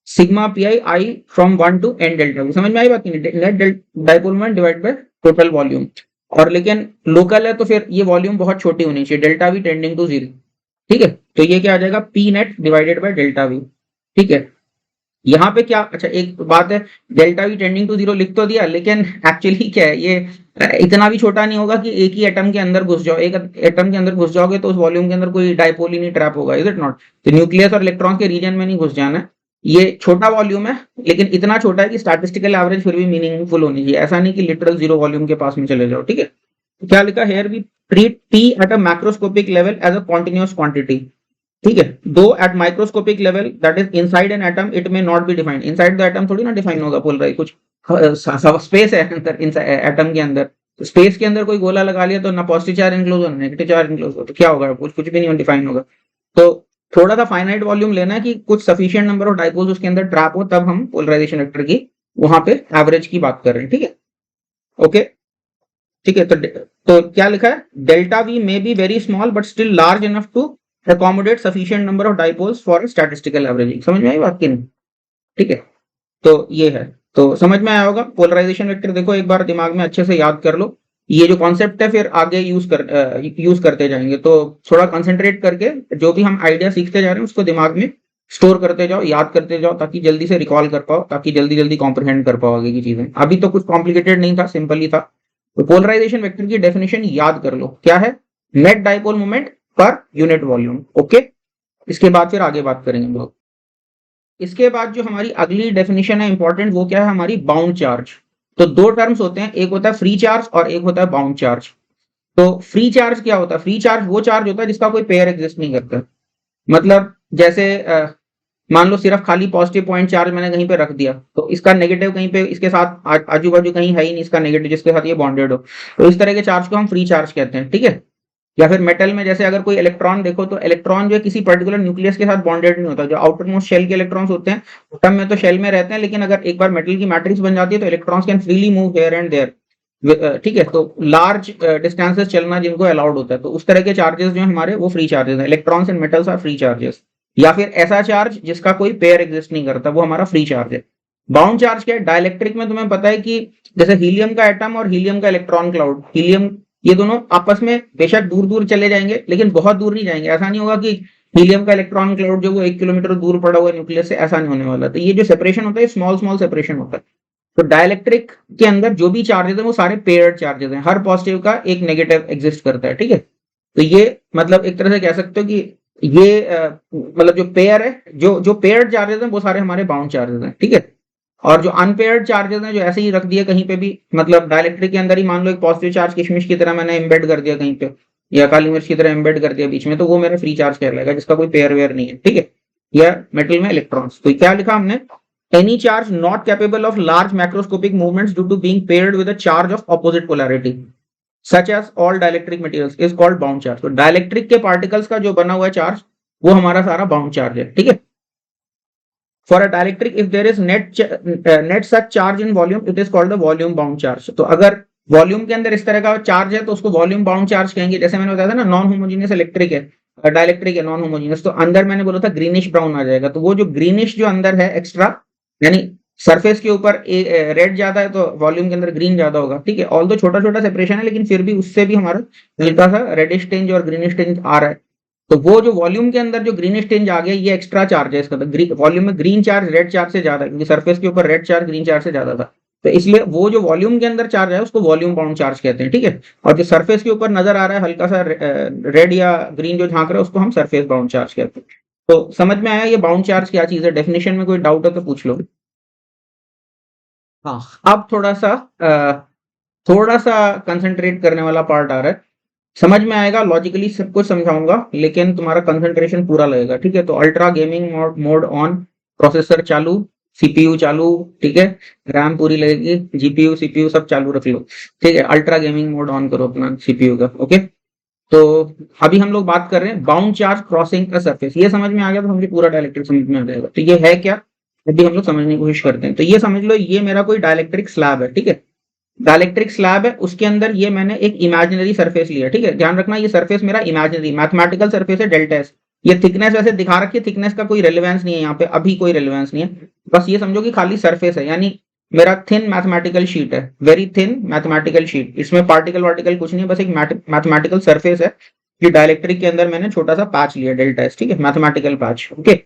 sigma p i from 1 to n delta V. समझ में आई बात? नहीं, net dipole moment divide by total volume. और लेकिन लोकल है तो फिर ये वॉल्यूम बहुत छोटी होनी चाहिए, डेल्टा वी टेंडिंग टू 0। ठीक है, तो ये क्या आ जाएगा? P net divided by delta we. ठीक है, यहाँ पे क्या, अच्छा एक बात है, डेल्टा वी टेंडिंग टू 0 लिख तो दिया, लेकिन एक्चुअली क्या है ये, इतना भी छोटा नहीं होगा कि एक ही एटम के अंदर घुस जाओ। एक एटम के अंदर घुस जाओगे तो उस वॉल्यूम के अंदर कोई डाइपोल ही नहीं ट्रैप होगा, इज इट नॉट? तो न्यूक्लियस और इलेक्ट्रॉन के रीजन में नहीं घुस जाना है। ये छोटा वॉल्यूम है, लेकिन इतना छोटा है कि स्टैटिस्टिकल एवरेज फिर भी मीनिंगफुल होनी चाहिए। ऐसा नहीं कि लिटरल 0 वॉल्यूम के पास में चले जाओ। ठीक है, तो क्या लिखा है? We treat T at a macroscopic level as a continuous quantity. ठीक है, दो at microscopic level that is inside an atom it may not be defined. Inside the atom थोड़ी ना डिफाइन होगा, बोल रहा है कुछ स्पेस है अंदर एटम के अंदर। स्पेस के अंदर कोई गोला लगा लिया तो ना पॉजिटिव चार्ज इनक्लोज हो ना नेगेटिव चार्ज इनक्लोज हो, तो क्या होगा? कुछ भी नहीं डिफाइन होगा। तो थोड़ा सा फाइनाइट वॉल्यूम लेना है कि कुछ सफिशिएंट नंबर ऑफ डाइपोल्स उसके अंदर ट्रैप हो, तब हम पोलराइजेशन वेक्टर की वहां पे एवरेज की बात कर रहे हैं। ठीक है, ओके। ठीक है, तो क्या लिखा है? Delta V may be very small but still large enough to accommodate sufficient number of dipoles for statistical averaging। समझ में आई बात की नहीं? ठीक है, तो ये है, तो समझ में आया होगा। पोलराइजेशन वेक्टर देखो एक बार दिमाग में अच्छे से याद कर लो, ये जो कॉन्सेप्ट है फिर आगे यूज करते जाएंगे। तो थोड़ा कंसंट्रेट करके जो भी हम आइडिया सीखते जा रहे हैं उसको दिमाग में स्टोर करते जाओ, याद करते जाओ, ताकि जल्दी से रिकॉल कर पाओ, ताकि जल्दी जल्दी कॉम्प्रिहेंड कर पाओ आगे की चीजें। अभी तो कुछ कॉम्प्लिकेटेड नहीं था, सिंपल ही था। तो पोलराइजेशन वेक्टर की डेफिनेशन याद कर लो, क्या है? Net dipole moment per unit volume. Okay, इसके बाद फिर आगे बात करेंगे हम लोग। इसके बाद जो हमारी अगली डेफिनेशन है इंपॉर्टेंट, वो क्या है? हमारी बाउंड चार्ज। तो दो टर्म्स होते हैं, एक होता है फ्री चार्ज और एक होता है बाउंड चार्ज। तो फ्री चार्ज क्या होता है? फ्री चार्ज वो चार्ज होता है जिसका कोई पेयर एग्जिस्ट नहीं करता। मतलब जैसे मान लो सिर्फ खाली पॉजिटिव पॉइंट चार्ज मैंने कहीं पे रख दिया, तो इसका नेगेटिव कहीं पे इसके साथ आजू बाजू कहीं है ही नहीं इसका नेगेटिव जिसके साथ ये बॉन्डेड हो, तो इस तरह के चार्ज को हम फ्री चार्ज कहते हैं। ठीक है, या फिर मेटल में जैसे अगर कोई इलेक्ट्रॉन देखो, तो इलेक्ट्रॉन जो है किसी पर्टिकुलर न्यूक्लियस के साथ बॉन्डेड नहीं होता। जो आउटर मोस्ट शेल के इलेक्ट्रॉन्स होते हैं एटम में तो शेल में रहते हैं, लेकिन अगर एक बार मेटल की मैट्रिक्स बन जाती है तो electrons can freely move here and there. ठीक है, तो लार्ज डिस्टेंसेस चलना जिनको अलाउड होता है, तो उस तरह के चार्जेस जो हमारे वो फ्री चार्जेस हैं। Electrons and metals are free charges. या फिर ऐसा चार्ज जिसका कोई पेयर एग्जिस्ट नहीं करता, वो हमारा फ्री चार्ज है। बाउंड चार्ज क्या है? डाइलेक्ट्रिक में तुम्हें पता है कि जैसे हीलियम का एटम और हीलियम का इलेक्ट्रॉन क्लाउड, हीलियम ये दोनों आपस में बेशक दूर दूर चले जाएंगे, लेकिन बहुत दूर नहीं जाएंगे। ऐसा नहीं होगा कि हीलियम का इलेक्ट्रॉन क्लाउड जो वो 1 किलोमीटर दूर पड़ा हुआ न्यूक्लियस से, ऐसा नहीं होने वाला। तो ये जो सेपरेशन होता है स्मॉल स्मॉल सेपरेशन होता है। तो डाइलेक्ट्रिक के अंदर जो भी चार्जेस हैं वो सारे पेयर्ड चार्जेस हैं, हर पॉजिटिव का एक नेगेटिव एग्जिस्ट करता है, ठीक है। तो ये मतलब एक तरह से कह सकते हो कि ये मतलब जो पेयर है, जो पेयर्ड चार्जेस हैं वो सारे हमारे बाउंड चार्जेस हैं, ठीक है। और जो अनपेयर्ड चार्जेस हैं जो ऐसे ही रख दिए कहीं पे भी, मतलब डाइलेक्ट्रिक के अंदर ही मान लो एक पॉजिटिव चार्ज किशमिश की तरह मैंने एम्बेड कर दिया कहीं पे, या काली मिर्च की तरह एम्बेड कर दिया बीच में, तो वो मेरा फ्री चार्ज कहलाएगा, जिसका कोई पेयर वेयर नहीं है, ठीक है। या मेटल में इलेक्ट्रॉन्स। तो क्या लिखा हमने, any charge not capable of large macroscopic movements due to being paired with a charge of opposite polarity such as all dielectric materials is called bound charge। तो डाइलेक्ट्रिक के पार्टिकल्स का जो बना हुआ है चार्ज वो हमारा सारा बाउंड चार्ज है, ठीक है। For a dielectric if there is net such charge in volume it is called the volume bound charge। तो अगर वॉल्यूम के अंदर इस तरह का चार्ज है तो उसको वॉल्यूम बाउंड चार्ज कहेंगे। जैसे मैंने बताया था ना, नॉन होमोजेनियस इलेक्ट्रिक है, डाइलेक्ट्रिक है नॉन होमोजेनियस, तो अंदर मैंने बोला था ग्रीनिश ब्राउन आ जाएगा। तो वो जो ग्रीनिश जो अंदर है एक्स्ट्रा, यानी सरफेस के ऊपर रेड ज्यादा है तो वॉल्यूम के अंदर ग्रीन ज्यादा होगा, ठीक है। ऑल तो छोटा छोटा सेपरेशन है, लेकिन फिर भी उससे भी हमारा हल्का सा रेडिश टिंज और ग्रीनिश टिंज आ रहा है। तो वो जो वॉल्यूम के अंदर जो ग्रीनिश टिंज आ गया, ये एक्स्ट्रा चार्ज है इसका। तो वॉल्यूम में ग्रीन चार्ज रेड चार्ज से ज्यादा है, क्योंकि सरफेस के ऊपर रेड चार्ज ग्रीन चार्ज से ज्यादा था। तो इसलिए वो जो वॉल्यूम के अंदर चार्ज है उसको वॉल्यूम बाउंड चार्ज कहते हैं, ठीक है। और जो सरफेस के ऊपर नजर आ रहा है हल्का सा रेड या ग्रीन जो झांक रहा है उसको हम सरफेस बाउंड चार्ज कहते हैं। तो समझ में आया ये बाउंड चार्ज क्या चीज है? डेफिनेशन में कोई डाउट है तो पूछ लो। हाँ, अब थोड़ा सा कंसंट्रेट करने वाला पार्ट आ रहा है। समझ में आएगा, लॉजिकली सब कुछ समझाऊंगा, लेकिन तुम्हारा कंसंट्रेशन पूरा लगेगा, ठीक है। तो ultra gaming mode on, processor चालू, सीपीयू चालू, ठीक है। रैम पूरी लगेगी, जीपीयू सीपीयू सब चालू रख लो, ठीक है। अल्ट्रा गेमिंग मोड ऑन करो अपना सीपीयू का, ओके। तो अभी हम लोग बात कर रहे हैं बाउंड चार्ज क्रॉसिंग का सरफेस। ये समझ में आ गया तो हमको पूरा डायलेक्ट्रिक समझ में आ जाएगा। तो ये है क्या, अभी हम लोग समझने की कोशिश करते हैं। तो ये समझ लो, ये मेरा कोई डायलेक्ट्रिक स्लैब है, ठीक है। डायलेक्ट्रिक स्लैब है, उसके अंदर ये मैंने एक इमेजिनरी सरफेस लिया, ठीक है। ध्यान रखना ये सरफेस मेरा इमेजिनरी मैथमेटिकल सरफेस है, डेल्टा एस। ये थिकनेस वैसे दिखा रखी है, थिकनेस का कोई रेलेवेंस नहीं है यहाँ पे, अभी कोई रेलेवेंस नहीं है। बस ये समझो कि खाली सरफेस है, यानी मेरा थिन मैथमेटिकल शीट है, वेरी थिन मैथमेटिकल शीट। इसमें पार्टिकल वार्टिकल कुछ नहीं है, बस एक मैथमेटिकल सरफेस है। ये डायलेक्ट्रिक के अंदर मैंने छोटा सा पैच लिया, डेल्टा एस, ठीक है, मैथमेटिकल पैच, ओके।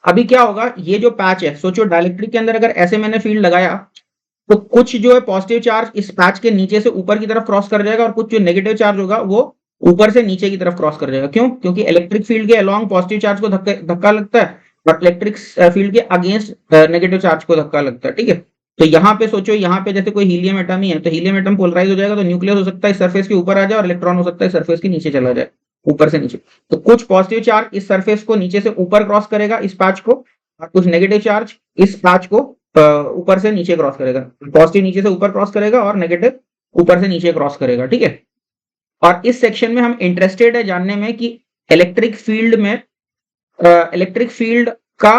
अभी क्या होगा, ये जो पैच है, सोचो डायलेक्ट्रिक के अंदर अगर ऐसे मैंने फील्ड लगाया तो कुछ जो है पॉजिटिव चार्ज इस पैच के नीचे से ऊपर की तरफ क्रॉस कर जाएगा, और कुछ जो नेगेटिव चार्ज होगा वो ऊपर से नीचे की तरफ क्रॉस कर जाएगा। क्यों? क्योंकि इलेक्ट्रिक फील्ड के अलोंग पॉजिटिव चार्ज को धक्का लगता है, और इलेक्ट्रिक फील्ड के अगेंस्ट नेगेटिव चार्ज को धक्का लगता है, ठीक है। तो यहाँ पे सोचो, यहाँ पे जैसे कोई हीलियम एटम ही है, तो हीलियम एटम पोलराइज हो जाएगा, तो न्यूक्लियस हो सकता है इस सरफेस के ऊपर आ जाए, और इलेक्ट्रॉन हो सकता है सरफेस के नीचे चला जाए, ऊपर से नीचे। तो कुछ पॉजिटिव चार्ज इस सरफेस को नीचे से ऊपर क्रॉस करेगा, इस पैच को, और कुछ नेगेटिव चार्ज इस पैच को ऊपर से नीचे क्रॉस करेगा। पॉजिटिव नीचे से ऊपर क्रॉस करेगा और नेगेटिव ऊपर से नीचे क्रॉस करेगा, ठीक है। और इस सेक्शन में हम इंटरेस्टेड है जानने में कि इलेक्ट्रिक फील्ड में इलेक्ट्रिक फील्ड का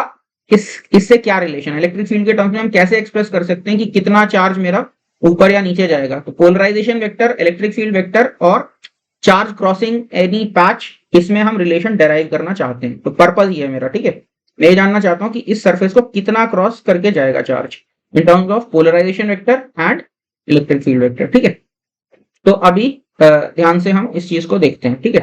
इससे क्या रिलेशन है। इलेक्ट्रिक फील्ड के टर्म्स में हम कैसे एक्सप्रेस कर सकते हैं कि कितना चार्ज मेरा ऊपर या नीचे जाएगा। तो polarisation vector, electric field vector और चार्ज क्रॉसिंग एनी पैच, इसमें हम रिलेशन डेराइव करना चाहते हैं। तो पर्पज ये है मेरा, ठीक है। मैं ये जानना चाहता हूं कि इस सरफेस को कितना क्रॉस करके जाएगा charge in terms of polarisation vector and electric field vector, ठीक है। तो अभी ध्यान से हम इस चीज को देखते हैं, ठीक है।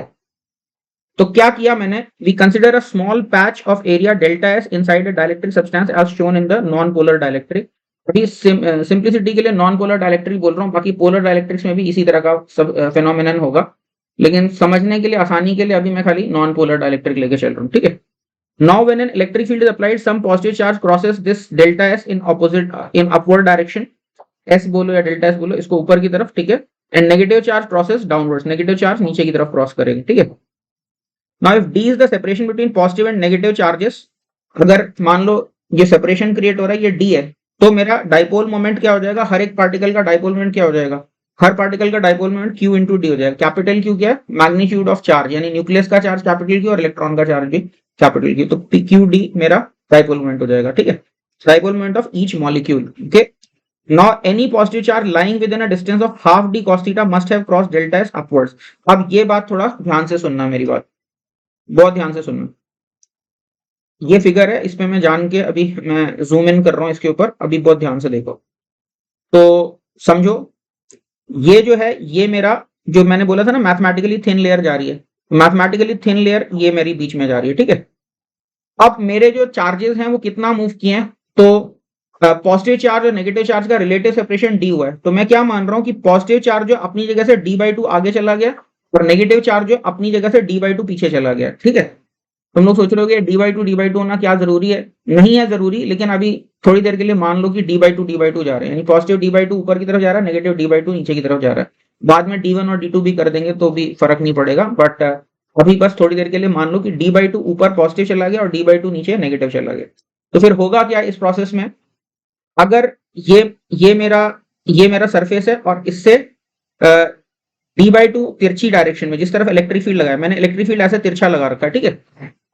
तो क्या किया मैंने, we consider a small patch of area delta S inside a dielectric substance as shown in the non polar dielectric. अभी सिंप्लिसिटी के लिए नॉन पोलर डाइलेक्ट्रिक बोल रहा हूँ, बाकी पोलर डाइलेक्ट्रिक्स में भी इसी तरह का सब फेनोमेनन होगा, लेकिन समझने के लिए, आसानी के लिए अभी मैं खाली नॉन पोलर डाइलेक्ट्रिक लेके चल रहा हूँ, ठीक है। Now when an electric field is applied, some positive charge crosses this delta S in upward direction, S बोलो या delta S बोलो, इसको ऊपर की तरफ, ठीक है। And negative charge crosses downwards, negative charge नीचे की तरफ क्रॉस करेगी, ठीक है। Now if D is the separation between positive and negative charges, अगर मान लो ये सेपरेशन क्रिएट हो रहा है, ये D है, तो मेरा डाइपोल मोमेंट क्या हो जाएगा, हर एक पार्टिकल का डाइपोल मोमेंट क्या हो जाएगा, हर पार्टिकल का dipole moment Q into D हो जाएगा। कैपिटल Q क्या है, मैग्नीट्यूड ऑफ चार्ज, यानी न्यूक्लियस का चार्ज कैपिटल Q और इलेक्ट्रॉन का चार्ज भी कैपिटल Q। तो क्यू डी मेरा डाइपोल मोमेंट हो जाएगा, ठीक है। Dipole moment of each molecule, okay. Now any positive charge lying with in a distance of half D cos theta must have cross delta S upwards. अब ये बात थोड़ा ध्यान से सुनना, मेरी बात बहुत ध्यान से सुनना। ये फिगर है, इसमें मैं जान के अभी मैं जूम इन कर रहा हूं इसके ऊपर, अभी बहुत ध्यान से देखो। तो समझो, ये जो है ये मेरा जो मैंने बोला था ना मैथमेटिकली थिन लेयर जा रही है, मैथमेटिकली थिन लेयर ये मेरी बीच में जा रही है, ठीक है। अब मेरे जो चार्जेस हैं वो कितना मूव किए हैं, तो पॉजिटिव चार्ज और नेगेटिव चार्ज का रिलेटिव सेपरेशन डी हुआ है, तो मैं क्या मान रहा हूँ कि पॉजिटिव चार्ज जो अपनी जगह से डी बाई टू आगे चला गया और नेगेटिव चार्ज जो अपनी जगह से डी बाई टू पीछे चला गया, ठीक है। तुम लोग सोच रहे हो डी बाई टू होना क्या जरूरी है, नहीं है जरूरी, लेकिन अभी थोड़ी देर के लिए मान लो कि डी बाई टू जा रहे हैं, यानी पॉजिटिव डी बाई टू ऊपर की तरफ जा रहा है, नेगेटिव डी बाई टू नीचे की तरफ जा रहा है। बाद में D1 और D2 भी कर देंगे तो भी फर्क नहीं पड़ेगा, बट अभी बस थोड़ी देर के लिए मान लो कि डी बाई टू ऊपर पॉजिटिव चला गया और डी बाई टू नीचे नेगेटिव चला गया। तो फिर होगा क्या इस प्रोसेस में, अगर ये ये मेरा सरफेस है और इससे डी बाई टू तिरछी डायरेक्शन में जिस तरफ इलेक्ट्रिक फील्ड लगाया, मैंने इलेक्ट्रिक फील्ड ऐसे तिरछा लगा रखा है, ठीक है।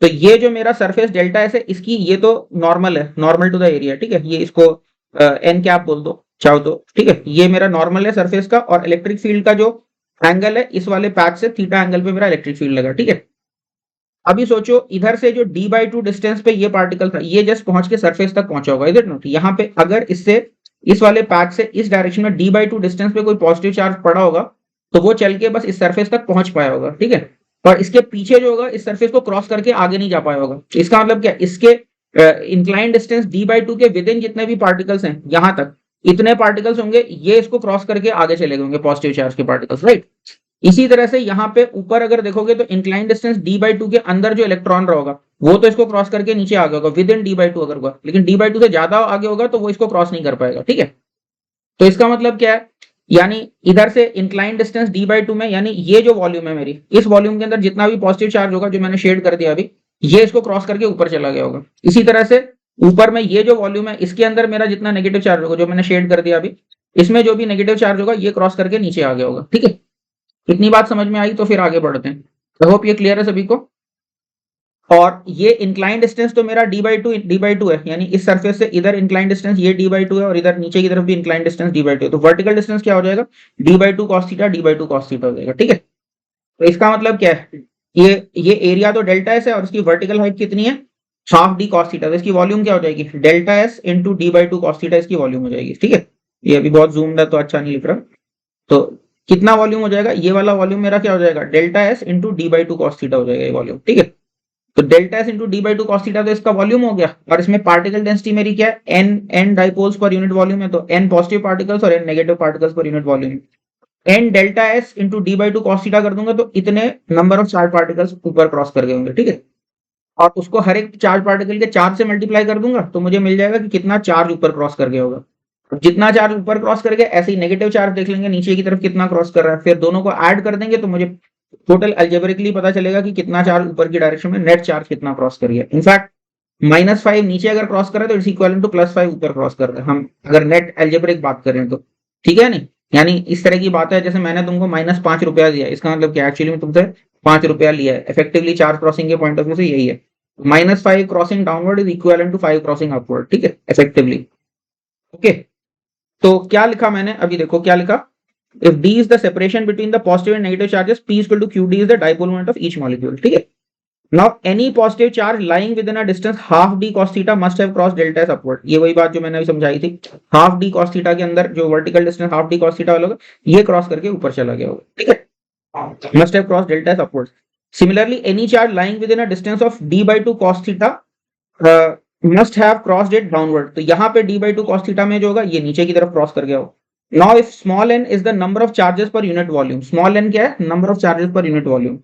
तो ये जो मेरा सरफेस डेल्टा एस है इसकी ये तो नॉर्मल है, नॉर्मल टू द एरिया, ठीक है। ये इसको एन कैप बोल दो चाहो तो, ठीक है। ये मेरा नॉर्मल है सरफेस का, और इलेक्ट्रिक फील्ड का जो एंगल है इस वाले पैच से थीटा एंगल पे मेरा इलेक्ट्रिक फील्ड लगा, ठीक है। अभी सोचो इधर से जो डी बाई टू डिस्टेंस पे ये पार्टिकल था ये जस्ट पहुंच के सरफेस तक पहुंचा होगा, इधर नोट, यहाँ पे अगर इससे इस वाले पैच से इस डायरेक्शन में डी बाई टू डिस्टेंस पे कोई पॉजिटिव चार्ज पड़ा होगा तो वो चल के बस इस सरफेस तक पहुंच पाया होगा, ठीक है। और इसके पीछे जो होगा इस सरफेस को क्रॉस करके आगे नहीं जा पाया होगा। इसका मतलब क्या, इसके incline distance D by to के विद इन जितने भी पार्टिकल्स हैं यहाँ तक, इतने पार्टिकल्स होंगे ये इसको क्रॉस करके आगे चले गए होंगे पॉजिटिव चार्ज के पार्टिकल्स, राइट। इसी तरह से यहाँ पे ऊपर अगर देखोगे तो incline distance D by to के अंदर जो इलेक्ट्रॉन रहोगा वो तो इसको क्रॉस करके नीचे आ गया होगा with in D by to अगर हुआ, लेकिन डी बाई टू से ज्यादा आगे होगा तो वो इसको क्रॉस नहीं कर पाएगा, ठीक है। तो इसका मतलब क्या है, यानी इधर से incline distance D by to में, यानी ये जो वॉल्यूम है मेरी, इस वॉल्यूम के अंदर जितना भी पॉजिटिव चार्ज होगा जो मैंने शेड कर दिया अभी, ये इसको क्रॉस करके ऊपर चला गया होगा। इसी तरह से ऊपर में ये जो वॉल्यूम है इसके अंदर मेरा जितना नेगेटिव चार्ज होगा जो मैंने शेड कर दिया अभी, इसमें जो भी नेगेटिव चार्ज होगा ये क्रॉस करके नीचे आ गया होगा, ठीक है। इतनी बात समझ में आई, तो फिर आगे बढ़ते हैं। आई होप ये क्लियर है सभी को। और ये इंक्लाइन डिस्टेंस तो मेरा डी बाई टू है, यानी इस सरफेस से इधर इंक्लाइन डिस्टेंस ये डी बाई टू है और इधर नीचे की तरफ भी incline distance D by to है, तो वर्टिकल डिस्टेंस क्या हो जाएगा, D by two cos theta हो जाएगा, ठीक है। तो इसका मतलब क्या है, ये एरिया तो डेल्टा एस है और इसकी वर्टिकल हाइट कितनी है, हाफ डी कॉस थीटा, तो इसकी वॉल्यूम क्या हो जाएगी, delta S into d by two cos theta इसकी वॉल्यूम हो जाएगी, ठीक है। ये अभी बहुत जूम्ड है तो अच्छा नहीं लिख रहा, तो कितना वॉल्यूम हो जाएगा, ये वाला वॉल्यूम मेरा क्या हो जाएगा, delta S into d by two cos theta हो जाएगा ये वॉल्यूम, ठीक है। तो delta S into d by two cos theta तो इसका वॉल्यूम हो गया, और इसमें पार्टिकल डेंसिटी मेरी क्या है, n dipoles per unit volume है, तो एन पॉजिटिव पार्टिकल्स और n negative particles per unit volume. N delta S into d by two cos theta कर दूंगा तो इतने नंबर ऑफ चार्ज पार्टिकल्स ऊपर क्रॉस कर गए होंगे, ठीक है। और उसको हर एक चार्ज पार्टिकल के चार्ज से मल्टीप्लाई कर दूंगा तो मुझे मिल जाएगा कि कितना चार्ज ऊपर क्रॉस कर गया होगा। जितना चार्ज ऊपर क्रॉस कर गया ऐसे ही नेगेटिव चार्ज देख लेंगे नीचे की तरफ कितना क्रॉस कर रहा है, फिर दोनों को ऐड कर देंगे तो मुझे टोटल अलजेब्रिकली पता चलेगा कि कितना चार्ज ऊपर की डायरेक्शन में नेट चार्ज कितना क्रॉस कर गया। इनफैक्ट -5 नीचे अगर क्रॉस करे तो इट्स इक्वल टू +5 ऊपर क्रॉस कर रहे हैं हम, अगर नेट अलजेब्रिक बात करें तो, ठीक है नहीं। यानी इस तरह की बात है, जैसे मैंने तुमको -5 रुपया दिया, इसका मतलब क्या, एक्चुअली में तुमसे 5 रुपया लिया है, इफेक्टिवली चार्ज क्रॉसिंग के पॉइंट ऑफ व्यू से यही है। -5 crossing downward is equal to 5 crossing upward, ठीक है, इफेक्टिवली। ओके, तो क्या लिखा मैंने, अभी देखो क्या लिखा, if d is the separation between the positive and negative charges, p is equal to qd is the dipole moment of each molecule, ठीक है। Now any positive charge lying within a distance half d cos theta must have crossed delta s upward, ये वही बात जो मैंने अभी समझाई थी, हाफ डी cos theta के अंदर जो vertical distance half D cos theta वाला होगा ये क्रॉस करके ऊपर चला गया होगा, ठीक है, must have crossed delta s upwards. Similarly any charge lying within a distance of d by 2 cos theta must have crossed it downward, तो यहाँ पे d by 2 cos theta में जो होगा ये नीचे की तरफ क्रॉस कर गया होगा। Now if small n is the number of charges per unit volume, small n क्या है, number of charges per unit volume,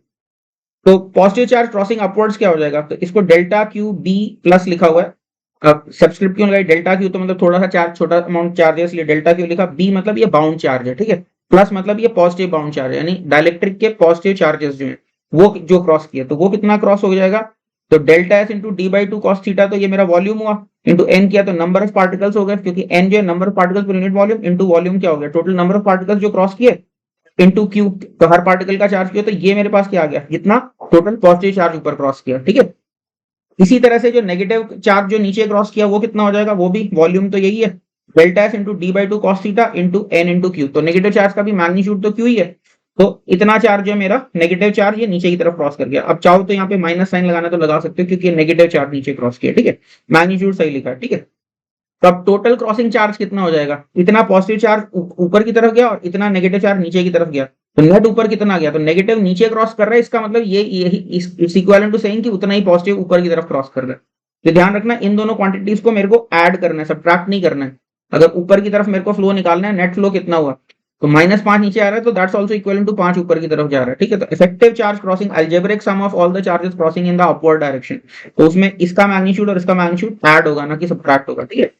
तो पॉजिटिव चार्ज क्रॉसिंग अपवर्ड्स क्या हो जाएगा, तो इसको डेल्टा क्यू बी प्लस लिखा हुआ है, अब सब्सक्रिप्ट क्यों लगाई, डेल्टा क्यू तो मतलब थोड़ा सा चार्ज, छोटा अमाउंट चार्ज है इसलिए डेल्टा क्यू लिखा, बी मतलब ये बाउंड चार्ज है, ठीक है, प्लस मतलब ये पॉजिटिव बाउंड चार्ज है, यानी डाइलेक्ट्रिक के पॉजिटिव चार्जेस जो है वो जो क्रॉस किए तो वो कितना क्रॉस हो जाएगा, तो delta S into d by two cos theta, तो ये मेरा वॉल्यूम हुआ, इंटू एन किया तो नंबर ऑफ पार्टिकल्स हो गए, क्योंकि एन जो है number of particles per unit volume, into volume क्या हो गया, टोटल नंबर ऑफ पार्टिकल्स जो क्रॉस किए, इंटू क्यू, तो हर पार्टिकल का चार्ज किया, तो ये मेरे पास क्या आ गया, जितना टोटल पॉजिटिव चार्ज ऊपर क्रॉस किया, ठीक है। इसी तरह से जो नेगेटिव चार्ज जो नीचे क्रॉस किया वो कितना हो जाएगा, वो भी वॉल्यूम तो यही है, delta S into d by two cos theta into n into q, तो नेगेटिव चार्ज का भी मैग्नीट्यूड तो क्यू ही है, तो इतना चार्ज जो है मेरा नेगेटिव चार्ज ये नीचे की तरफ क्रॉस कर गया। अब चाहो तो यहाँ पे माइनस साइन लगाना तो लगा सकते हो क्योंकि नेगेटिव चार्ज नीचे क्रॉस किया, ठीक है, मैग्नीट्यूड सही लिखा है, ठीक है। तो अब टोटल क्रॉसिंग चार्ज कितना हो जाएगा, इतना पॉजिटिव चार्ज ऊपर की तरफ गया और इतना नेगेटिव चार्ज नीचे की तरफ गया, तो नेट ऊपर कितना गया, तो नेगेटिव नीचे क्रॉस कर रहा है, इसका मतलब ये इस इक्विवेलेंट टू सेइंग कि उतना ही पॉजिटिव ऊपर की तरफ क्रॉस कर रहा है। तो ध्यान रखना इन दोनों क्वांटिटीज को मेरे को ऐड करना है, सब्ट्रैक्ट नहीं करना है। अगर ऊपर की तरफ मेरे को फ्लो निकालना है, नेट फ्लो कितना हुआ, तो -5 नीचे आ रहा है, तो दैट्स आल्सो इक्विवेलेंट टू 5 ऊपर की तरफ जा रहा है, ठीक है। तो effective charge crossing algebraic sum of all the charges crossing in the upward direction, तो उसमें इसका मैग्नीट्यूड और इसका मैग्नीट्यूड ऐड होगा, ना कि सब्ट्रैक्ट होगा, ठीक है।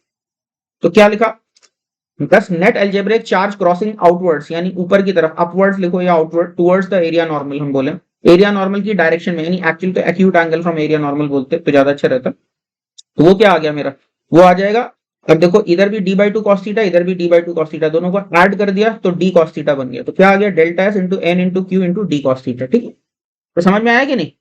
तो क्या लिखा, दस net algebraic charge crossing outwards, यानी ऊपर की तरफ, अपवर्ड्स लिखो या outward, towards the area normal, हम बोले एरिया नॉर्मल की डायरेक्शन में, यानी एक्चुअली तो acute angle from area normal बोलते तो ज्यादा अच्छा रहता। तो वो क्या आ गया मेरा, वो आ जाएगा, अब देखो इधर भी d/2 cos थीटा, इधर भी d/2 cos थीटा, दोनों को ऐड कर दिया तो d cos थीटा बन गया। तो क्या आ गया, delta s into n into q into d cos theta, ठीक है। तो समझ में आया कि नहीं।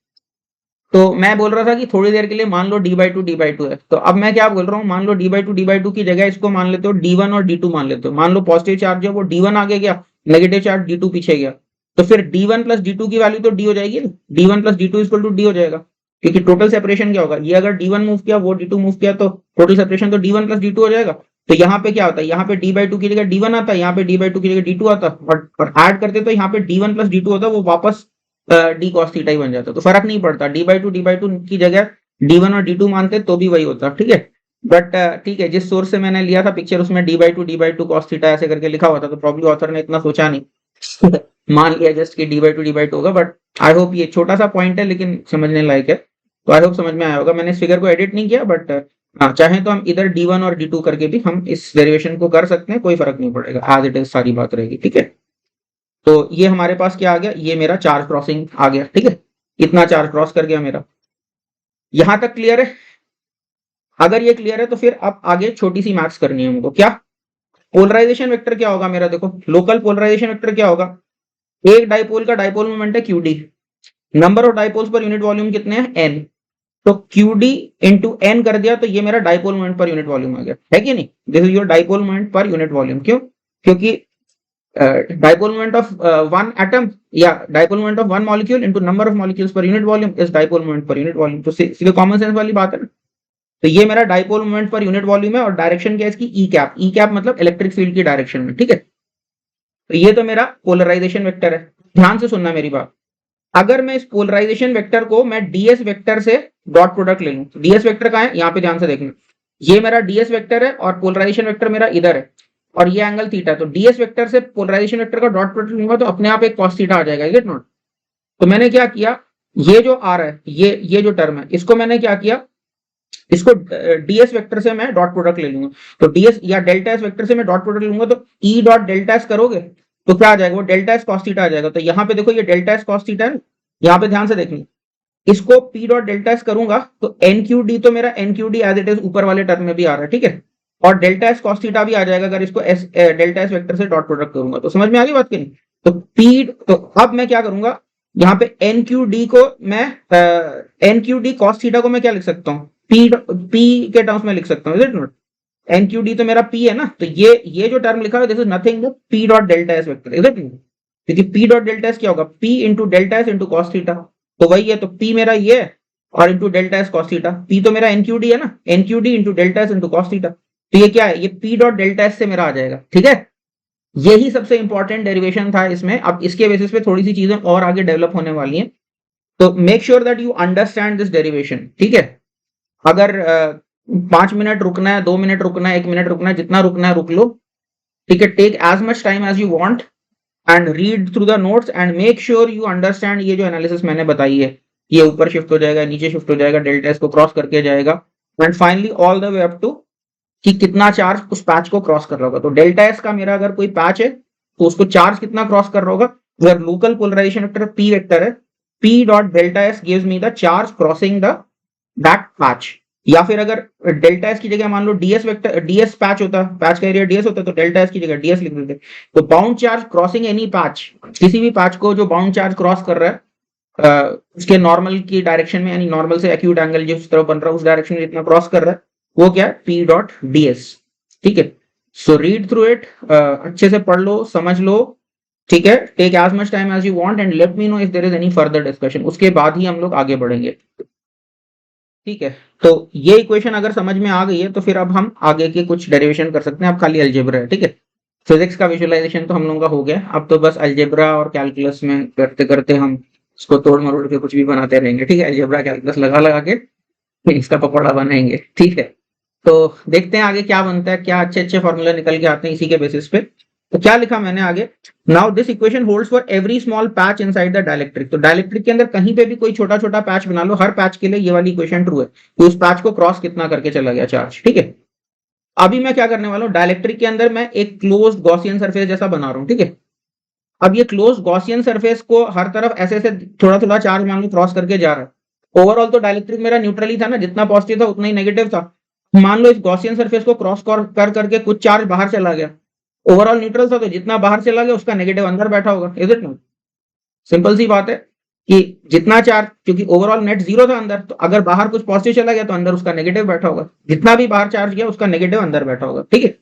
तो मैं बोल रहा था कि थोड़ी देर के लिए मान लो d/2 है, तो अब मैं क्या बोल रहा हूँ, मान लो d/2 की जगह इसको मान लेते हो d1 और d2 मान लेते हो। मान लो पॉजिटिव चार्ज है वो d1 आगे गया, नेगेटिव चार्ज d2 पीछे गया, तो फिर d1 प्लस d2 की वैल्यू तो d हो जाएगी, d1 plus d2 equal to d हो जाएगा, क्योंकि टोटल सेपरेशन क्या होगा, ये अगर d1 मूव किया वो d2 मूव किया, तो टोटल सेपरेशन तो d1 प्लस d2 हो जाएगा। तो यहाँ पे क्या होता है, यहाँ पे d/2 की जगह d1 आता है, यहाँ पे d/2 की जगह d2 आता है, और ऐड करते तो यहाँ पे d1 प्लस d2 होता है, वो वापस d cos थीटा ही बन जाता है। तो फर्क नहीं पड़ता, d/2 की जगह d1 और d2 मानते तो भी वही होता, ठीक है। बट ठीक है, जिस सोर्स से मैंने लिया था पिक्चर उसमें d/2 cos थीटा ऐसे करके लिखा हुआ था, तो प्रॉब्ली ऑथर ने इतना सोचा नहीं मान लिया जस्ट कि d/2 होगा। बट आई होप ये छोटा सा पॉइंट है लेकिन समझने लायक है, तो आई होप समझ में आया होगा। मैंने इस फिगर को एडिट नहीं किया, बट हाँ चाहे तो हम इधर d1 और d2 करके भी हम इस डेरिवेशन को कर सकते हैं, कोई फर्क नहीं पड़ेगा, एज इट इज सारी बात रहेगी, ठीक है। तो ये हमारे पास क्या आ गया, ये मेरा चार्ज क्रॉसिंग आ गया, ठीक है। इतना चार्ज क्रॉस कर गया मेरा, यहां तक क्लियर है। अगर ये क्लियर है तो फिर अब आगे छोटी सी मैथ्स करनी है हमको। क्या, पोलराइजेशन वेक्टर क्या होगा मेरा, देखो लोकल पोलराइजेशन वेक्टर क्या होगा, एक डाइपोल का डाइपोल मोमेंट है QD, number of dipoles per unit volume कितने हैं n, तो QD इंटू n कर दिया तो ये मेरा dipole moment per unit volume आ गया, है कि नहीं। This is your dipole moment per unit volume, क्यों, क्योंकि dipole moment of one atom या dipole moment of one molecule into number of molecules per unit volume is dipole moment per unit volume। तो सीधे common sense वाली बात है ना। तो ये मेरा dipole moment per unit volume है, और डायरेक्शन क्या है इसकी, ई कैप मतलब इलेक्ट्रिक फील्ड की डायरेक्शन में, ठीक है। तो ये तो मेरा पोलराइजेशन वेक्टर है। ध्यान से सुनना मेरी बात, अगर मैं इस पोलराइजेशन वेक्टर को मैं डीएस वेक्टर से डॉट प्रोडक्ट ले लूं, डीएस वेक्टर कहां है, यहाँ पे ध्यान से देखना, ये मेरा डीएस वेक्टर है और पोलराइजेशन वेक्टर मेरा इधर है, और ये एंगल थीटा, तो डीएस वेक्टर से पोलराइजेशन वेक्टर का डॉट प्रोडक्ट लूंगा तो अपने आप एक cos थीटा आ जाएगा, इज इट नॉट। तो मैंने क्या किया, ये जो आ रहा है, ये जो टर्म है, इसको मैंने क्या किया, इसको डीएस वेक्टर से मैं डॉट प्रोडक्ट ले लूंगा। तो डीएस या डेल्टा एस वेक्टर से मैं डॉट प्रोडक्ट लूंगा, तो ई डॉट डेल्टा एस करोगे तो क्या आ जाएगा, वो डेल्टा एस cos थीटा आ जाएगा। तो यहाँ पे देखो ये डेल्टा एस cos थीटा है, यहाँ पे ध्यान से देखना, इसको p डॉट डेल्टा एस करूंगा तो nqd, तो मेरा nqd एज इट इज ऊपर वाले टर्म में भी आ रहा है, ठीक है, और डेल्टा एस cos थीटा भी आ जाएगा अगर इसको डेल्टा एस वेक्टर से डॉट प्रोडक्ट करूंगा। तो समझ में आ गई बात की नहीं। तो p, तो अब मैं क्या करूंगा, यहाँ पे nqd को मैं nqd cos थीटा को मैं क्या लिख सकता हूँ, p के टर्म्स में लिख सकता हूँ, इज इट नॉट। nqd तो मेरा p है ना, तो ये जो टर्म लिखा है this is nothing but p dot delta S vector, is it. क्योंकि p डॉट डेल्टा एस क्या होगा, p into delta S into cos theta, तो वही है। तो p मेरा ये है और into delta S cos theta, p तो मेरा nqd है ना, nqd into delta S into cos theta, तो ये क्या है, ये p डॉट डेल्टा एस से मेरा आ जाएगा, ठीक है। यही सबसे इंपॉर्टेंट डेरिवेशन था इसमें। अब इसके बेसिस पे थोड़ी सी चीजें और आगे डेवलप होने वाली हैं, तो make sure that you understand this derivation, ठीक है। अगर 5 मिनट रुकना है, 2 मिनट रुकना है, 1 मिनट रुकना है, जितना रुकना है रुक लो, ठीक है। Take as much time as you want and read through the notes and make sure you understand ये जो एनालिसिस मैंने बताई है, ये ऊपर शिफ्ट हो जाएगा, नीचे शिफ्ट हो जाएगा, डेल्टा एस को क्रॉस करके जाएगा, and finally all the way up to कि कितना चार्ज उस पैच को क्रॉस कर रहा होगा। तो डेल्टा एस का मेरा अगर कोई पैच है तो उसको चार्ज कितना क्रॉस कर रहा होगा, अगर local polarisation vector p vector है, p dot delta S gives me the charge crossing the that patch. या फिर अगर डेल्टा एस की जगह मान लो डीएस वेक्टर, डीएस पैच होता, पैच का एरिया डीएस होता, तो डेल्टा एस की जगह डीएस लिख देते। तो bound charge crossing any patch, किसी भी पैच को जो बाउंड चार्ज क्रॉस कर रहा है उसके नॉर्मल की डायरेक्शन में, यानी नॉर्मल से एक्यूट एंगल जिस तरफ बन रहा है उस डायरेक्शन में जितना क्रॉस कर रहा है वो क्या है, p डॉट ds, ठीक है। सो रीड थ्रू इट, अच्छे से पढ़ लो, समझ लो, ठीक है। Take as much time as you want and let me know if there is any further discussion, उसके बाद ही हम लोग आगे बढ़ेंगे। ठीक है, तो ये इक्वेशन अगर समझ में आ गई है तो फिर अब हम आगे के कुछ डेरिवेशन कर सकते हैं। अब खाली अलजेब्रा है, ठीक है। फिजिक्स का विजुअलाइजेशन तो हम लोगों का हो गया, अब तो बस अलजेब्रा और कैलकुलस में करते करते हम इसको तोड़ मरोड़ के कुछ भी बनाते रहेंगे, ठीक है। अलजेब्रा कैलकुलस लगा लगा के फिर इसका पकौड़ा बनाएंगे, ठीक है। तो देखते हैं आगे क्या बनता है, क्या अच्छे अच्छे फॉर्मूला निकल के आते हैं इसी के बेसिस पे। तो क्या लिखा मैंने आगे, now this equation holds for every small patch inside the dielectric. तो डाइलेक्ट्रिक के अंदर कहीं पे भी कोई छोटा छोटा पैच बना लो, हर पैच के लिए ये वाली इक्वेशन ट्रू है कि उस पैच को क्रॉस कितना करके चला गया चार्ज, ठीक है। अभी मैं क्या करने वाला हूँ, डाइलेक्ट्रिक के अंदर मैं एक क्लोज्ड गॉसियन सरफेस जैसा बना रहा हूँ, ठीक है। अब ये क्लोज गॉसियन सरफेस को हर तरफ ऐसे ऐसे थोड़ा थोड़ा चार्ज मान लो क्रॉस करके जा रहा है। ओवरऑल तो डाइलेक्ट्रिक मेरा न्यूट्रल ही था ना, जितना पॉजिटिव था उतना ही नेगेटिव था। मान लो इस गॉसियन सरफेस को क्रॉस कर करके कुछ चार्ज बाहर चला गया, ओवरऑल न्यूट्रल था तो जितना बाहर चला गया उसका नेगेटिव अंदर बैठा होगा, इज इट नॉट। सिंपल सी बात है कि जितना चार्ज, क्योंकि ओवरऑल नेट जीरो था अंदर, तो अगर बाहर कुछ पॉजिटिव चला गया तो अंदर उसका नेगेटिव बैठा होगा, जितना भी बाहर चार्ज गया उसका नेगेटिव अंदर बैठा होगा, ठीक है।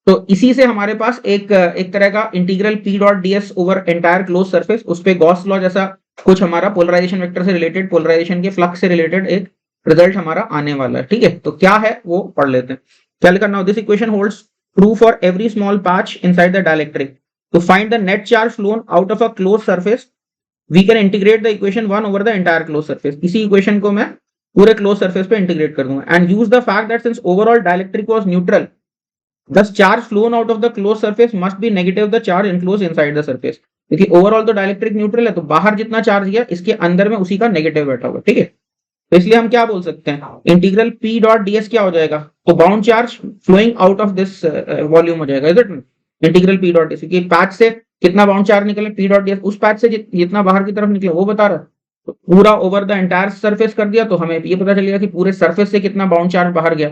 तो इसी से हमारे पास एक तरह का integral P dot DS over entire close surface, उस पे गॉस लॉ जैसा कुछ हमारा पोलराइजेशन वेक्टर से रिलेटेड, पोलराइजेशन के फ्लक्स से रिलेटेड एक रिजल्ट हमारा आने वाला है, ठीक है। तो क्या है वो पढ़ लेते हैं। क्या लिखा, now this equation holds true for every small patch inside the dielectric to find the net charge flown out of a close surface we can integrate the equation 1 over the entire close surface. इसी इक्वेशन को मैं पूरे close surface पे integrate कर दूंगा and use the fact that since overall dielectric was neutral, thus charge flown out of the closed surface must be negative the charge enclosed inside the surface। क्योंकि overall तो dielectric neutral है, तो बाहर जितना charge गया इसके अंदर में उसी का नेगेटिव बैठा होगा, ठीक है। तो इसलिए हम क्या बोल सकते हैं, integral P dot D S हो जाएगा, तो bound charge flowing out of this volume हो जाएगा, is it. Integral P dot DS, क्योंकि पैच से कितना बाउंड चार्ज निकले, पी डॉट डीएस उस पैच से जितना बाहर की तरफ निकले वो बता रहा है। तो पूरा ओवर द एंटायर सरफेस कर दिया तो हमें ये पता चलेगा कि पूरे सरफेस से कितना बाउंड चार्ज बाहर गया,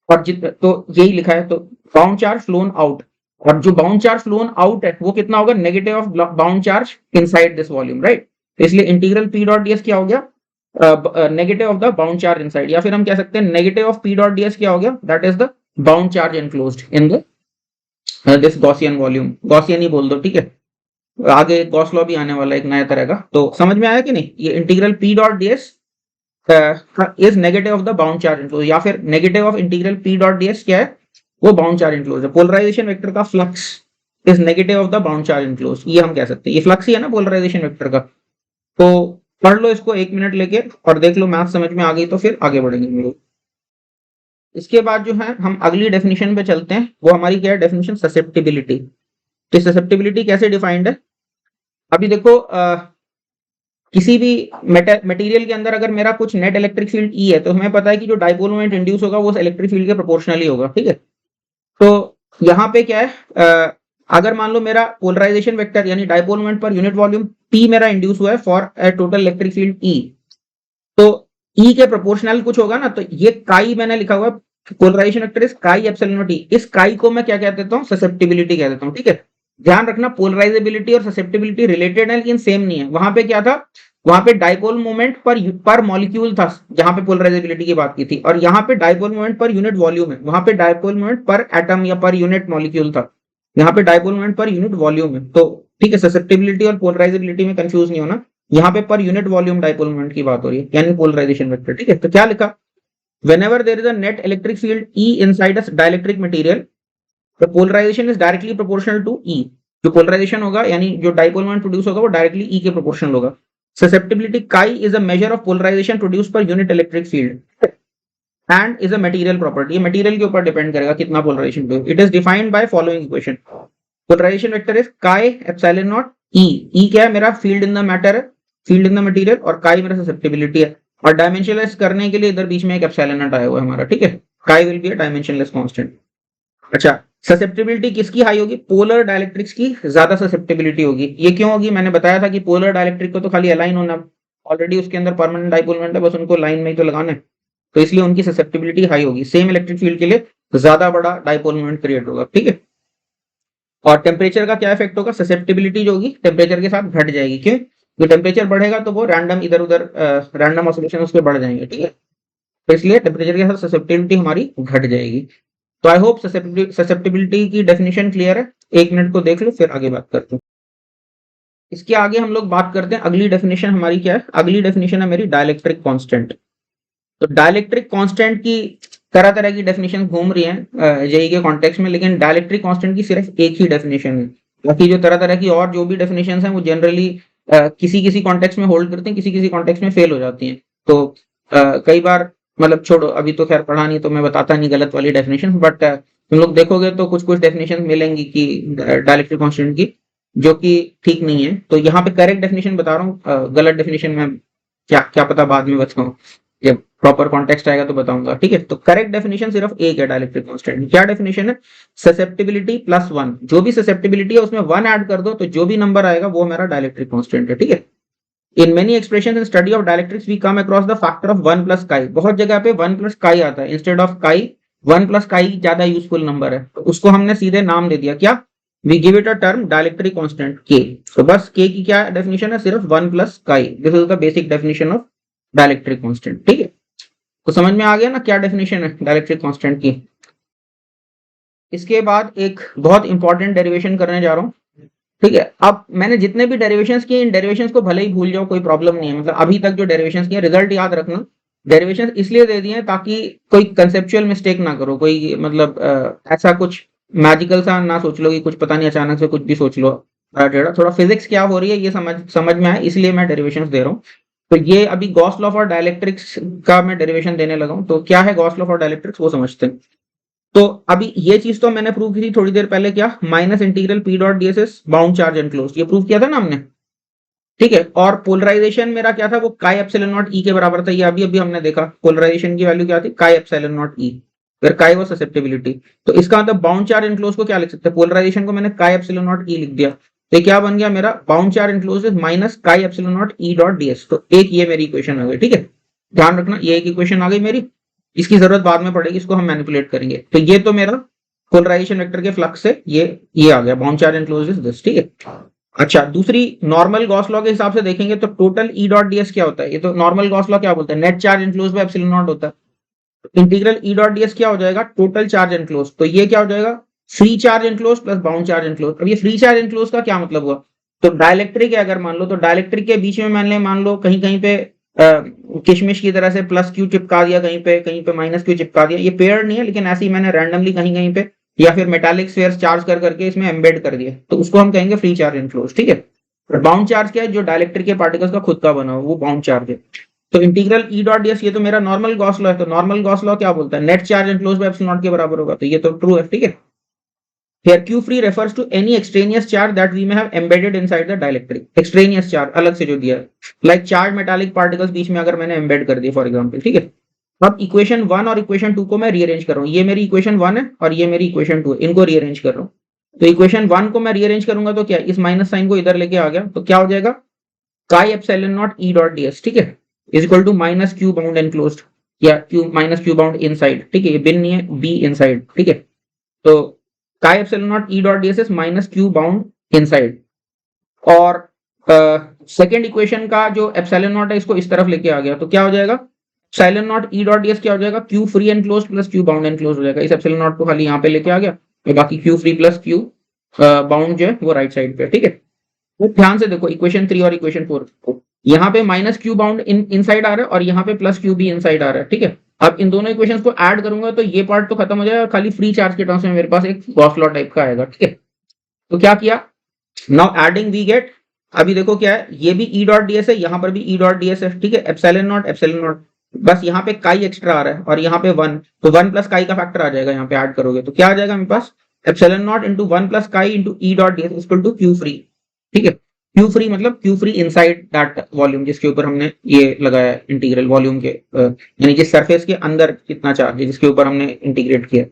और तो यही लिखा है। तो बाउंड चार्ज फ्लोन आउट, और जो बाउंड चार्ज फ्लोन आउट है वो कितना होगा, negative of bound charge inside this volume, right. तो इसलिए integral P dot D S हो गया, negative of the bound charge inside, या फिर हम कह सकते हैं negative of P dot D S हो गया, that is the bound charge enclosed in the this Gaussian volume. Gaussian ही बोल दो, ठीक है। आगे गॉस लॉ भी आने वाला है एक नया तरह का। तो समझ में आया कि नहीं, ये integral P dot DS is negative of the bound charge enclose, या फिर negative of integral P dot D क्या है, वो बाउंड चार्ज इनक्लोज है। पोलराइजेशन वेक्टर का flux is negative of the bound charge enclose, ये हम कह सकते हैं, ये फ्लक्स ही है ना पोलराइजेशन वेक्टर का। तो पढ़ लो इसको 1 मिनट लेके और देख लो मैथ समझ में आ गई तो फिर आगे बढ़ेंगे हम लोग। इसके बाद जो है हम अगली डेफिनेशन पे चलते हैं, वो हमारी क्या है, डेफिनेशन ससेप्टिबिलिटी। तो ससेप्टिबिलिटी कैसे डिफाइंड है, अभी देखो किसी भी मटेरियल के अंदर अगर मेरा कुछ नेट इलेक्ट्रिक फील्ड ई है, तो हमें पता है कि जो डाइपोल मोमेंट इंड्यूस होगा वो इलेक्ट्रिक फील्ड के प्रोपोर्शनली होगा, ठीक है। तो यहाँ पे क्या है, अगर मान लो मेरा पोलराइजेशन वेक्टर यानी dipole moment per unit volume P मेरा इंड्यूस हुआ है for a total electric field E, तो ई के प्रोपोर्शनल कुछ होगा ना, तो ये काई मैंने लिखा हुआ है, polarisation vector is chi epsilon not ई, इस काई को मैं क्या कह देता हूँ, ससेप्टिबिलिटी कह देता हूँ, ठीक है। ध्यान रखना पोलराइजेबिलिटी और ससेप्टिबिलिटी रिलेटेड है लेकिन सेम नहीं है। वहां पे क्या था, वहां पे डाइपोल मोमेंट पर मॉलिक्यूल था जहां पे पोलराइजेबिलिटी की बात की थी, और यहाँ पे dipole moment per unit volume है, वहां पे डाइपोल मोमेंट पर एटम या पर यूनिट मॉलिक्यूल था, यहाँ पे dipole moment per unit volume है। तो ठीक है, ससेप्टिबिलिटी और पोलराइजेबिलिटी में कंफ्यूज नहीं होना, यहाँ पे पर यूनिट वॉल्यूम डाइपोल मोमेंट की बात हो रही है, यानी पोलराइजेशन वेक्टर, ठीक है। तो क्या लिखा, whenever there is a net electric field E inside a dielectric material, the polarization is directly proportional to E। जो पोलराइजेशन होगा यानी जो डाइपोल मोमेंट प्रोड्यूस होगा वो डायरेक्टली ई के प्रोपोर्शनल होगा। Susceptibility chi is a measure of polarization produce per unit electric field and is a material property, ये material के ऊपर डिपेंड करेगा कितना polarization produce. It is defined by following equation, polarization vector is chi epsilon not E, E क्या है मेरा field in the matter है, field in the material, और काई मेरा ससेप्टिबिलिटी है, और डायमेंशनलेस करने के लिए इधर बीच में एक एप्सिलॉन नॉट आया हुआ है हमारा, ठीक है। काई will be a dimensionless constant. अच्छा, ससेप्टिबिलिटी किसकी हाई होगी, पोलर डाइलेक्ट्रिक्स की ज्यादा ससेप्टिबिलिटी होगी। ये क्यों होगी, मैंने बताया था कि पोलर डाइलेक्ट्रिक को तो खाली अलाइन होना, ऑलरेडी उसके अंदर परमानेंट डाइपोल मोमेंट है, बस उनको लाइन में ही तो लगाना है, तो इसलिए उनकी ससेप्टिबिलिटी हाई होगी। सेम इलेक्ट्रिक फील्ड के लिए ज्यादा बड़ा डाइपोल मोमेंट क्रिएट होगा, ठीक है। और टेम्परेचर का क्या इफेक्ट होगा, ससेप्टिबिलिटी जो होगी टेम्परेचर के साथ घट जाएगी, क्यों, जो टेम्परेचर बढ़ेगा तो वो रैंडम इधर उधर रैंडम ऑसिलेशन उसके बढ़ जाएंगे, ठीक है। तो इसलिए टेम्परेचर के साथ ससेप्टिबिलिटी हमारी घट जाएगी। तो आई होप ससेप्टिबिलिटी की डेफिनेशन क्लियर है, 1 मिनट को देख लो फिर आगे बात करते हैं। इसके आगे हम लोग बात करते हैं अगली डेफिनेशन हमारी क्या है, अगली डेफिनेशन है मेरी डाइलेक्ट्रिक कांस्टेंट। तो डाइलेक्ट्रिक कांस्टेंट की तरह तरह की डेफिनेशन घूम रही है जेई के कॉन्टेक्स्ट में, लेकिन डाइलेक्ट्रिक कांस्टेंट की सिर्फ एक ही डेफिनेशन है। बाकी जो तरह तरह की और जो भी डेफिनेशन है वो जनरली किसी किसी कॉन्टेक्स्ट में होल्ड करते हैं, किसी किसी कॉन्टेक्स्ट में फेल हो जाती हैं। तो कई बार मतलब छोड़ो, अभी तो खैर पढ़ा नहीं तो मैं बताता नहीं गलत वाली डेफिनेशन, बट तुम लोग देखोगे तो कुछ कुछ डेफिनेशन मिलेंगी कि डाइलेक्ट्रिक कांस्टेंट की जो कि ठीक नहीं है। तो यहाँ पे करेक्ट डेफिनेशन बता रहा हूँ, गलत डेफिनेशन में क्या क्या पता बाद में बताऊं, जब प्रॉपर कॉन्टेक्स्ट आएगा तो बताऊंगा, ठीक है। तो करेक्ट डेफिनेशन सिर्फ एक है डाइलेक्ट्रिक कांस्टेंट। क्या डेफिनेशन है? ससेप्टिबिलिटी प्लस वन, जो भी ससेप्टिबिलिटी है उसमें वन ऐड कर दो तो जो भी नंबर आएगा वो मेरा डाइलेक्ट्रिक कांस्टेंट है, ठीक है। In many expression in study of dielectrics we come across the factor of one plus chi. बहुत जगह पे वन प्लस काई आता है instead of chi, one plus chi ज्यादा यूजफुल नंबर है, तो उसको हमने सीधे नाम दे दिया क्या, we give it a term dielectric constant के। तो बस के की क्या डेफिनेशन है, सिर्फ one plus chi. This is the basic definition of dielectric constant, ठीक है। तो समझ में आ गया ना क्या डेफिनेशन है डाइलेक्ट्रिक कांस्टेंट की। इसके बाद एक बहुत इंपॉर्टेंट डेरिवेशन करने जा रहा हूं, ठीक है। अब मैंने जितने भी डेरिवेशंस किए, इन डेरिवेशंस को भले ही भूल जाओ कोई प्रॉब्लम नहीं है, मतलब अभी तक जो डेरिवेशंस किए रिजल्ट याद रखना। डेरिवेशंस इसलिए दे दिए ताकि कोई कंसेप्चुअल मिस्टेक ना करो, कोई मतलब ऐसा कुछ मैजिकल सा ना सोच लो कि कुछ पता नहीं अचानक से कुछ भी सोच लो टेढ़ा। थोड़ा फिजिक्स क्या हो रही है ये समझ में आए, इसलिए मैं डेरिवेशंस दे रहा हूँ। तो ये अभी गॉस लॉ फॉर डाइलेक्ट्रिक्स का मैं डेरिवेशन देने लगा हूँ। तो क्या है गॉस लॉ फॉर डाइलेक्ट्रिक्स वो समझते हैं। तो अभी ये चीज तो मैंने प्रूव की थी थोड़ी देर पहले, क्या, minus integral P dot DS bound charge enclose, ये प्रूव किया था ना हमने, ठीक है। और पोलराइजेशन मेरा क्या था, वो काई एप्सिलॉन नॉट ई के बराबर था। ये अभी अभी हमने देखा पोलराइजेशन की वैल्यू क्या थी, काई एप्सिलॉन नॉट ई, फिर काई वो ससेप्टिबिलिटी। तो इसका मतलब बाउंड चार्ज एनक्लोज को क्या लिख सकते हैं, पोलराइजेशन को मैंने काई एप्सिलॉन नॉट ई लिख दिया। तो क्या बन गया मेरा, bound charge enclose is minus chi epsilon not E dot D. S एक ये मेरी इक्वेशन आ गई, ठीक है। ध्यान रखना ये एक इक्वेशन आ गई मेरी, इसकी जरूरत बाद में पड़ेगी, इसको हम मैनिपुलेट करेंगे। तो ये तो मेरा पोलराइजेशन वेक्टर के फ्लक्स से ये आ गया, bound charge enclose is this, ठीक है। अच्छा, दूसरी नॉर्मल गॉस लॉ के हिसाब से देखेंगे तो टोटल ई डॉट डीएस क्या होता है, ये तो नॉर्मल गॉस लॉ क्या बोलता है, net charge enclose by epsilon not होता है। इंटीग्रल ई डॉट डीएस क्या हो जाएगा, टोटल चार्ज एनक्लोज। तो ये क्या हो जाएगा, free charge enclose plus bound charge enclose. अब ये फ्री चार्ज एनक्लोज का क्या मतलब हुआ, तो डाइलेक्ट्रिक है अगर मान लो, तो डाइलेक्ट्रिक के बीच में मैंने मान लो कहीं कहीं पे किशमिश की तरह से प्लस क्यू चिपका दिया, कहीं पे माइनस क्यू चिपका दिया। ये पेयर नहीं है, लेकिन ऐसे ही मैंने रैंडमली कहीं कहीं पे या फिर मेटालिक स्फीयर्स चार्ज कर करके इसमें एम्बेड कर दिया, तो उसको हम कहेंगे फ्री चार्ज एनक्लोज, ठीक है। बाउंड चार्ज क्या है, जो डाइलेक्ट्रिक के पार्टिकल्स का खुद का बना हो वो बाउंड चार्ज है। तो इंटीग्रल ई डॉट डीएस ये तो मेरा नॉर्मल गॉस लॉ है। तो नॉर्मल गॉस लॉ क्या बोलता है, net charge enclose by epsilon not के बराबर होगा, तो ये तो ट्रू है, ठीक है। Here Q free refers to any extraneous charge that we may have embedded inside the dielectric. Extraneous charge अलग से जो दिया है, like charged metallic particles बीच में अगर मैंने embed कर दिए फॉर एग्जाम्पल, ठीक है। अब इक्वेशन 1 और इक्वेशन 2 को मैं रीअरेंज कर रहा हूँ। ये मेरी इक्वेशन 1 है और ये मेरी इक्वेशन 2 है, इनको रीअरेंज कर रहा हूँ। तो इक्वेशन 1 को मैं रीअरेंज करूंगा तो क्या, इस माइनस साइन को इधर लेके आ गया, तो क्या हो जाएगा, chi epsilon not E dot D, ठीक है, is equal to minus Q bound enclosed, या Q minus Q bound inside, ठीक है, ये बिन नहीं है, बी इनसाइड, ठीक है। तो chi epsilon not E dot DS is minus Q bound inside. और सेकेंड इक्वेशन का जो एप्सिलॉन नॉट है इसको इस तरफ लेके आ गया, तो क्या हो जाएगा, epsilon not E dot D S हो जाएगा, Q free enclosed plus Q bound enclosed हो जाएगा। इस एप्सिलॉन नॉट को खाली यहाँ पे लेके आ गया, तो बाकी Q free plus Q bound जो है वो राइट साइड पे, ठीक है। तो ध्यान से देखो इक्वेशन 3 और इक्वेशन 4 को, यहाँ पे माइनस क्यू बाउंड इनसाइड आ रहा है और यहाँ पे प्लस क्यू भी इनसाइड आ रहा है, ठीक है। अब इन दोनों इक्वेशंस को ऐड करूंगा तो ये पार्ट तो खत्म हो जाएगा, खाली फ्री चार्ज के टर्म्स में मेरे पास एक गॉस लॉ टाइप का आएगा, ठीक है। तो क्या किया, नाउ एडिंग वी गेट, अभी देखो क्या है, ये भी ई डॉट डीएस है, यहाँ पर भी ई डॉट डीएस है, ठीक है। एप्सिलॉन नॉट, बस यहाँ पे काई एक्स्ट्रा आ रहा है और यहाँ पे 1, तो 1 प्लस काई का फैक्टर आ जाएगा यहाँ पे ऐड करोगे, तो क्या आ जाएगा मेरे पास, epsilon naught into 1 plus chi into E dot D S equal to Q free, ठीक है। क्यू फ्री मतलब Q free inside that volume जिसके ऊपर हमने ये लगाया इंटीग्रल, वॉल्यूम के यानी जिस सरफेस के अंदर कितना चार्ज है जिसके ऊपर हमने इंटीग्रेट किया।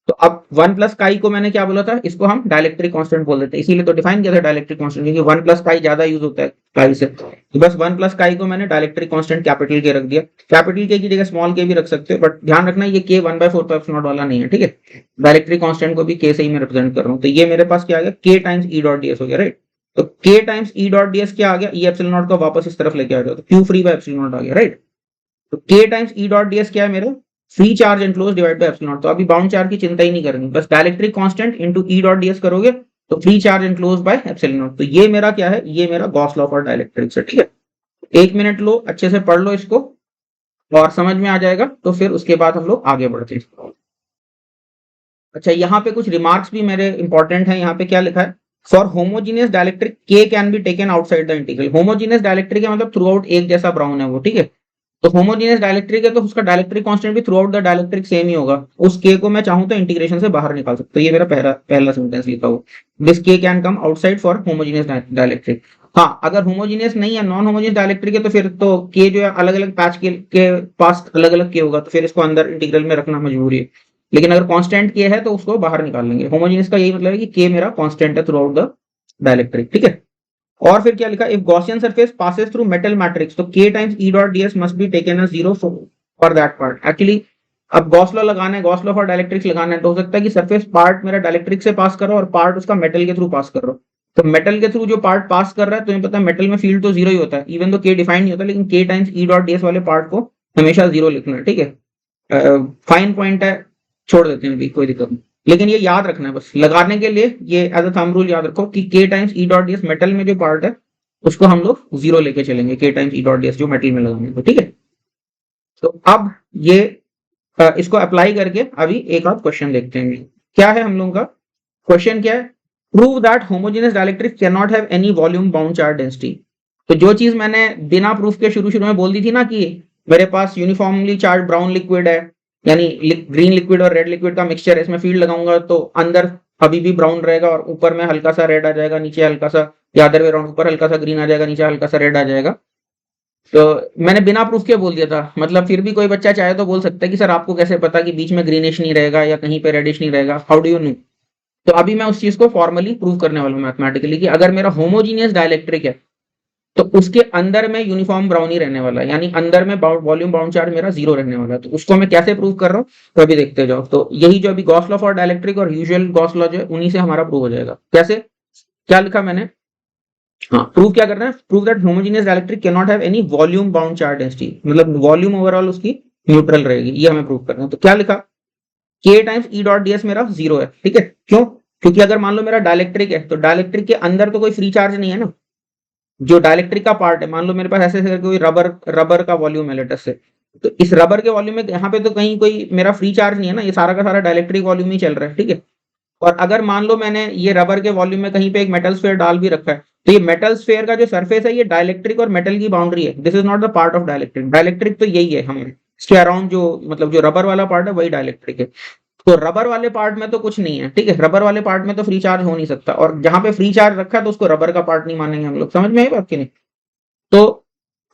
तो अब 1 प्लस काई को मैंने क्या बोला था, इसको हम डाइलेक्ट्रिक कांस्टेंट बोल देते हैं, इसीलिए तो डिफाइन किया था डाइलेक्ट्रिक कांस्टेंट, क्योंकि 1 प्लस काई ज्यादा यूज होता है काई से। तो बस 1 प्लस काई को मैंने डाइलेक्ट्रिक कांस्टेंट कैपिटल के रख दिया। कैपिटल के की जगह स्मॉल के भी रख सकते हो, बट ध्यान रखना ये के 1/4 एप्सिलॉन नॉट वाला नहीं है, ठीक है। डाइलेक्ट्रिक कांस्टेंट को भी के से ही मैं रिप्रेजेंट कर रहा हूँ। तो ये मेरे पास क्या आ गया, के टाइम्स ई डॉट डीएस हो गया, राइट। तो के टाइम्स ई डॉट डीएस क्या आ गया, ई एप्सिलॉन नॉट को वापस इस तरफ लेके आ जाओ, तो Q free by epsilon naught आ गया, राइट। तो के टाइम्स ई डॉट डीएस क्या है मेरा, free charge enclose divide by epsilon naught. तो अभी बाउंड चार्ज की चिंता ही नहीं करनी, बस डाइलेक्ट्रिक कांस्टेंट इनटू ई डॉट डीएस करोगे तो free charge enclose by epsilon naught. तो ये मेरा क्या है, ये मेरा गॉस लॉ फॉर डाइलेक्ट्रिक्स है, ठीक है। 1 मिनट लो, अच्छे से पढ़ लो इसको, और समझ में आ जाएगा तो फिर उसके बाद हम लोग आगे बढ़ते हैं। अच्छा, यहाँ पे कुछ रिमार्क्स भी मेरे इंपॉर्टेंट हैं। यहाँ पे क्या लिखा है, फॉर होमोजीनियस डाइलेक्ट्रिक के can be taken outside the integral. Homogeneous dielectric है मतलब थ्रू आउट एक जैसा ब्राउन है वो, ठीक है। तो होमोजीनियस डाइलेक्ट्रिक है तो उसका डाइलेक्ट्रिक कांस्टेंट भी throughout the dielectric same ही होगा। उस के को मैं चाहूं तो इंटीग्रेशन से बाहर निकाल सकता हूं। ये मेरा पहला पहला सेंटेंस लिखा हुआ, दिस के can come outside for homogeneous dielectric. हाँ, अगर होमोजीनियस नहीं है, नॉन होमोजीनियस डाइलेक्ट्रिक है, तो फिर तो के जो है अलग अलग पैच के पास अलग अलग के होगा, तो फिर इसको अंदर इंटीग्रल में रखना मजबूरी है। लेकिन अगर कांस्टेंट के है तो उसको बाहर निकाल लेंगे। होमोजीनियस का यही मतलब है कि के मेरा कांस्टेंट है थ्रू आउट द डाइलेक्ट्रिक, ठीक है। और फिर क्या लिखा, if Gaussian surface passes through metal matrix तो k times e dot ds must be taken as zero for that part. Actually अब गॉस लॉ लगाना है, गॉस लॉ फॉर डाइलेक्ट्रिक्स लगाना है, तो हो सकता है कि सरफेस पार्ट मेरा डाइलेक्ट्रिक से पास कर रहा हो और पार्ट उसका मेटल के थ्रू पास कर रहा हो। तो मेटल के थ्रू जो पार्ट पास कर रहा है, तुम्हें पता है मेटल में फील्ड तो जीरो ही होता है, इवन तो k डिफाइन नहीं होता, लेकिन k times e dot ds वाले पार्ट को हमेशा जीरो लिखना है, ठीक है। फाइन पॉइंट है, छोड़ देते हैं अभी, कोई दिक्कत नहीं। लेकिन ये याद रखना है बस लगाने के लिए, ये एज अ थंब रूल याद रखो कि k times e dot ds metal में जो पार्ट है उसको हम लोग जीरो लेके चलेंगे, k times e dot ds जो मेटल में लगाएंगे, तो ठीक है। तो अब ये इसको अप्लाई करके अभी एक और क्वेश्चन देखते हैं। क्या है हम लोगों का क्वेश्चन, क्या है, prove that homogeneous dielectric can not have any volume bound charge density. तो जो चीज मैंने बिना प्रूफ के शुरू शुरू में बोल दी थी ना कि मेरे पास यूनिफॉर्मली चार्ज ब्राउन लिक्विड है, यानी ग्रीन लिक्विड और रेड लिक्विड का मिक्सचर है, इसमें फील्ड लगाऊंगा तो अंदर अभी भी ब्राउन रहेगा और ऊपर में हल्का सा रेड आ जाएगा, नीचे हल्का सा, या अदर वे राउंड, ऊपर हल्का सा ग्रीन आ जाएगा, नीचे हल्का सा रेड आ जाएगा। तो मैंने बिना प्रूफ के बोल दिया था, मतलब फिर भी कोई बच्चा चाहे तो बोल सकता है कि सर आपको कैसे पता कि बीच में ग्रीनिश नहीं रहेगा या कहीं पे रेडिश नहीं रहेगा, हाउ डू यू नो। तो अभी मैं उस चीज को फॉर्मली प्रूव करने वाला हूँ मैथमेटिकली, कि अगर मेरा होमोजीनियस डाइलेक्ट्रिक है तो उसके अंदर में यूनिफॉर्म ब्राउन ही रहने वाला है, यानी अंदर में वॉल्यूम बाउंड चार्ज मेरा जीरो रहने वाला है। तो उसको मैं कैसे प्रूव कर रहा हूँ तो अभी देखते जाओ। तो यही जो अभी गॉस लॉ फॉर डाइलेक्ट्रिक और यूजुअल गॉस लॉ जो है उन्हीं से हमारा प्रूव हो जाएगा। कैसे, क्या लिखा मैंने, हाँ, प्रूव क्या करना है, prove that homogeneous dielectric can not have any volume bound charge density, मतलब वॉल्यूम ओवरऑल उसकी न्यूट्रल रहेगी, ये हमें प्रूव करना है। तो क्या लिखा, k times e dot ds मेरा जीरो है, ठीक है। क्यों, क्योंकि अगर मान लो मेरा डाइलेक्ट्रिक है तो डाइलेक्ट्रिक के अंदर तो कोई फ्री चार्ज नहीं है ना। जो डाइलेक्ट्रिक का पार्ट है, मान लो मेरे पास ऐसे ऐसे कोई रबर रबर का वॉल्यूम है लेटर से, तो इस रबर के वॉल्यूम में यहाँ पे तो कहीं कोई मेरा फ्री चार्ज नहीं है ना, ये सारा का सारा डाइलेक्ट्रिक वॉल्यूम ही चल रहा है, ठीक है। और अगर मान लो मैंने ये रबर के वॉल्यूम में कहीं पे एक मेटल स्फेयर डाल भी रखा है, तो ये मेटल स्फेयर का जो सरफेस है ये डाइलेक्ट्रिक और मेटल की बाउंड्री है, this is not the part of dielectric. Dielectric तो यही है हमें, इसके अराउंड जो मतलब जो रबर वाला पार्ट है वही डाइलेक्ट्रिक है। तो रबर वाले पार्ट में तो कुछ नहीं है, ठीक है, रबर वाले पार्ट में तो फ्री चार्ज हो नहीं सकता, और जहां पे फ्री चार्ज रखा है तो उसको रबर का पार्ट नहीं मानेंगे हम लोग। समझ में आई बात की नहीं। तो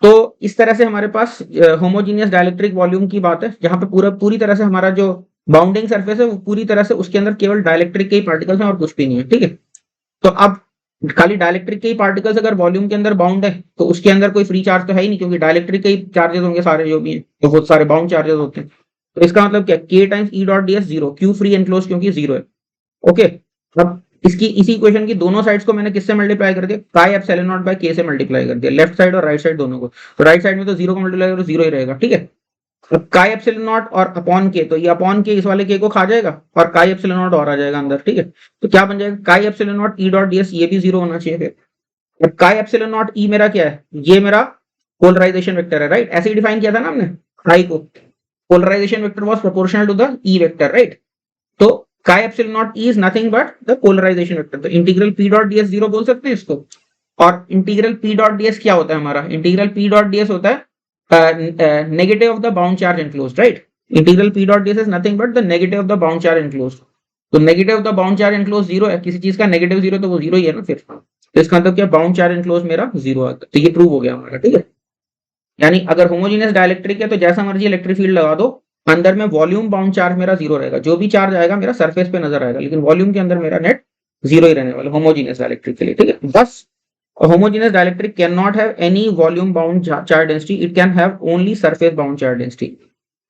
तो इस तरह से हमारे पास होमोजीनियस डाइलेक्ट्रिक वॉल्यूम की बात है, जहां पे पूरी तरह से हमारा जो बाउंडिंग सरफेस है वो पूरी तरह से उसके अंदर केवल डाइलेक्ट्रिक के ही पार्टिकल्स हैं और कुछ भी नहीं है, ठीक है। तो अब खाली डाइलेक्ट्रिक के ही पार्टिकल्स अगर वॉल्यूम के अंदर बाउंड है तो उसके अंदर कोई फ्री चार्ज तो है ही नहीं, क्योंकि डाइलेक्ट्रिक के ही चार्जेस होंगे सारे जो भी हैं, तो बहुत सारे बाउंड चार्जेस होते हैं। तो इसका मतलब क्या, k times e dot ds zero, Q free enclose क्योंकि जीरो है, ओके। अब इसकी इसी इक्वेशन की दोनों साइड्स को मैंने किससे मल्टीप्लाई कर दिया, pi epsilon not by k से मल्टीप्लाई कर दिया, लेफ्ट साइड और राइट साइड दोनों को। तो राइट साइड में तो जीरो को मल्टीप्लाई करो जीरो ही रहेगा, ठीक है। अब काई एप्सिलॉन नॉट और अपॉन के, तो ये अपॉन के इस वाले के को खा जाएगा और काई एप्सिलॉन नॉट और आ जाएगा अंदर, ठीक है। तो क्या बन जाएगा, chi epsilon not E dot ds, ये भी जीरो होना चाहिए फिर। और काई एप्सिलॉन नॉट ई मेरा क्या है, ये मेरा पोलराइजेशन वेक्टर है, राइट। ऐसे ही डिफाइन किया था ना हमने काई को, polarization vector was proportional to the E vector, right. तो chi epsilon not E is nothing but the polarization vector, तो integral p dot ds zero बोल सकते हैं इसको। और इंटीग्रल p डॉट ds क्या होता है हमारा, इंटीग्रल p डॉट ds होता है negative of the bound charge enclosed, right? Integral p dot ds is nothing but the negative of the bound charge enclosed. तो negative of the bound charge enclosed zero है, किसी चीज का negative zero तो वो zero ही है ना फिर। तो इसका मतलब क्या, बाउंड चार्ज एनक्लोज मेरा जीरो आता है। तो ये प्रूव हो गया हमारा, ठीक है। यानी अगर होमोजेनियस डाइलेक्ट्रिक है तो जैसा मर्जी इलेक्ट्रिक फील्ड लगा दो, अंदर में वॉल्यूम बाउंड चार्ज मेरा जीरो रहेगा, जो भी चार्ज आएगा मेरा सरफेस पे नजर आएगा, लेकिन वॉल्यूम के अंदर मेरा नेट जीरो ही रहने वाला होमोजेनियस डाइलेक्ट्रिक के लिए, ठीक है। बस a homogeneous dielectric cannot have any volume bound charge density, it can have only surface bound charge density.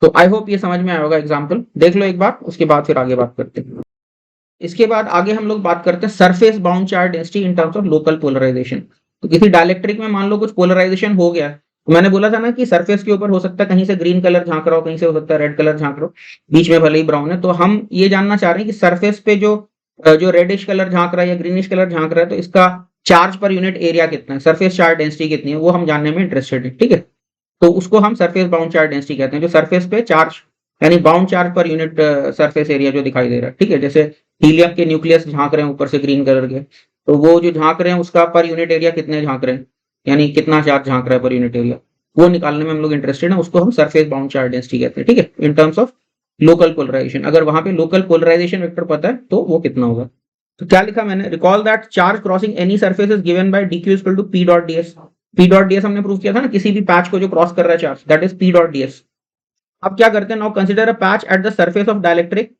तो आई होप ये समझ में आया होगा, एग्जांपल देख लो एक बार, उसके बाद फिर आगे बात करते हैं। इसके बाद आगे हम लोग बात करते हैं surface bound charge density in terms of local polarization. तो किसी डाइलेक्ट्रिक में मान लो कुछ पोलराइजेशन हो गया, तो मैंने बोला था ना कि सरफेस के ऊपर हो सकता है कहीं से ग्रीन कलर झांक रहा हो, कहीं से हो सकता है रेड कलर झांक रहा हो, बीच में भले ही ब्राउन है। तो हम ये जानना चाह रहे हैं कि सरफेस पे जो जो रेडिश कलर झांक रहा है या ग्रीनिश कलर झांक रहा है, तो इसका चार्ज पर यूनिट एरिया कितना है, सरफेस चार्ज डेंसिटी कितनी है, वो हम जानने में इंटरेस्टेड है, ठीक है। तो उसको हम सरफेस बाउंड चार्ज डेंसिटी कहते हैं, जो सरफेस पे चार्ज यानी bound charge per unit surface area जो दिखाई दे रहा है, ठीक है। जैसे हीलियम के न्यूक्लियस झांक रहे हैं ऊपर से ग्रीन कलर के, तो वो जो झांक रहे हैं उसका पर यूनिट एरिया कितने झांक रहे हैं, यानी कितना चार्ज झांक रहा है पर यूनिट एरिया, वो निकालने में हम लोग इंटरेस्टेड हैं, उसको हम सरफेस बाउंड चार्ज डेंसिटी कहते हैं, ठीक है, in terms of local polarization. अगर वहां पे लोकल पोलराइजेशन वेक्टर पता है तो वो कितना होगा। तो क्या लिखा मैंने, recall that charge crossing any surface is given by dq equal to p dot ds। p dot ds हमने प्रूव किया था ना, किसी भी पैच को जो क्रॉस कर रहा है charge, that is p dot ds। अब क्या करते हैं, now consider a patch at the surface of dielectric.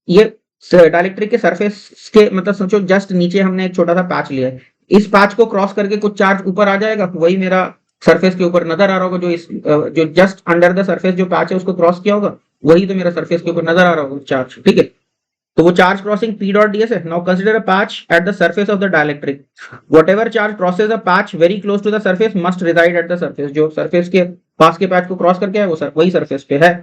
ये डाइलेक्ट्रिक के सरफेस के मतलब सोचो जस्ट नीचे हमने एक छोटा सा पैच लिया है, इस पैच को क्रॉस करके कुछ चार्ज ऊपर आ जाएगा, वही मेरा सरफेस के ऊपर नजर आ रहा होगा, जो इस जो जस्ट अंडर द सरफेस जो पैच है उसको क्रॉस किया होगा, वही तो मेरा सरफेस के ऊपर नजर आ रहा होगा चार्ज, ठीक है। तो वो charge crossing p dot ds है। Now consider a patch at the surface of the dielectric, whatever charge crosses a patch very close to the surface must reside at the surface. जो surface के पास के patch को cross करके है वो वही सरफेस पे है।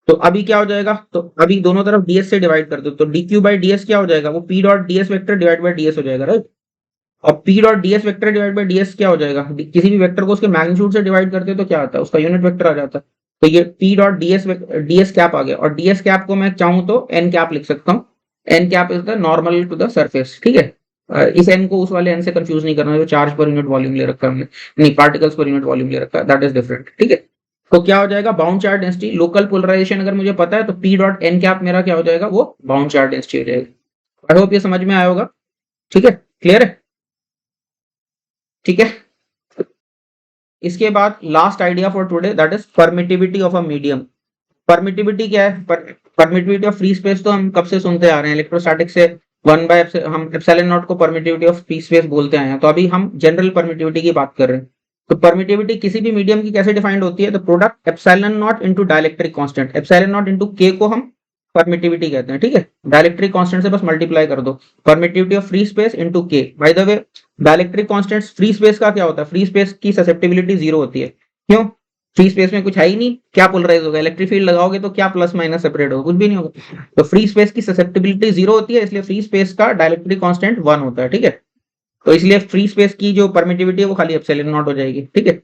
तो अभी क्या हो जाएगा, तो अभी दोनों तरफ ds से डिवाइड कर दो, तो dq बाई ds क्या हो जाएगा, वो p dot ds vector divide by ds हो जाएगा, राइट। और p dot ds vector divide by ds क्या हो जाएगा, किसी भी वेक्टर को उसके मैग्नीट्यूड से डिवाइड करते हो तो क्या आता है, उसका यूनिट वेक्टर आ जाता है। तो ये p डॉट ds कैप आ गया, और ds कैप को मैं चाहूं तो n कैप लिख सकता हूँ। n cap is the normal to the surface, ठीक है। इस n को उस वाले n से कंफ्यूज नहीं करना जो चार्ज पर यूनिट वॉल्यूम ले रखा है हमने, नहीं पार्टिकल्स पर यूनिट वॉल्यूम ले रखा है, दैट इज डिफरेंट, ठीक है। तो क्या हो जाएगा, bound charge density local polarization अगर मुझे पता है तो p डॉट n कैप मेरा क्या हो जाएगा, वो बाउंड चार्ज डेंसिटी हो जाएगा। आई होप ये समझ में आया होगा, ठीक है, क्लियर है, ठीक है। इसके बाद last idea for today, that is permittivity of a medium. Permittivity क्या है, परमिटिविटी ऑफ फ्री स्पेस तो हम कब से सुनते आ रहे हैं, इलेक्ट्रोस्टैटिक से 1 बाय हम एप्सिलॉन नॉट को परमिटिविटी ऑफ फ्री स्पेस बोलते आए हैं, तो अभी हम जनरल परमिटिविटी की बात कर रहे हैं। तो परमिटिविटी किसी भी मीडियम की कैसे डिफाइंड होती है, तो product epsilon not into dielectric constant, epsilon not into के को हम परमिटिविटी कहते हैं, ठीक है। डाइलेक्ट्रिक कांस्टेंट से बस मल्टीप्लाई कर दो, permittivity of free space into K. By the way dielectric constants free space का क्या होता है, फ्री स्पेस की ससेप्टिबिलिटी 0 होती है, क्यों, फ्री स्पेस में कुछ है ही नहीं, क्या पोलराइज होगा, इलेक्ट्रिक फील्ड लगाओगे तो क्या प्लस माइनस सेपरेट होगा, कुछ भी नहीं होगा। तो फ्री स्पेस की ससेप्टिबिलिटी 0 होती है, इसलिए फ्री स्पेस का डाइलेक्ट्रिक कांस्टेंट 1 होता है, ठीक है। तो इसलिए फ्री स्पेस की जो परमिटिविटी है वो खाली एप्सिलॉन नॉट हो जाएगी, ठीक है।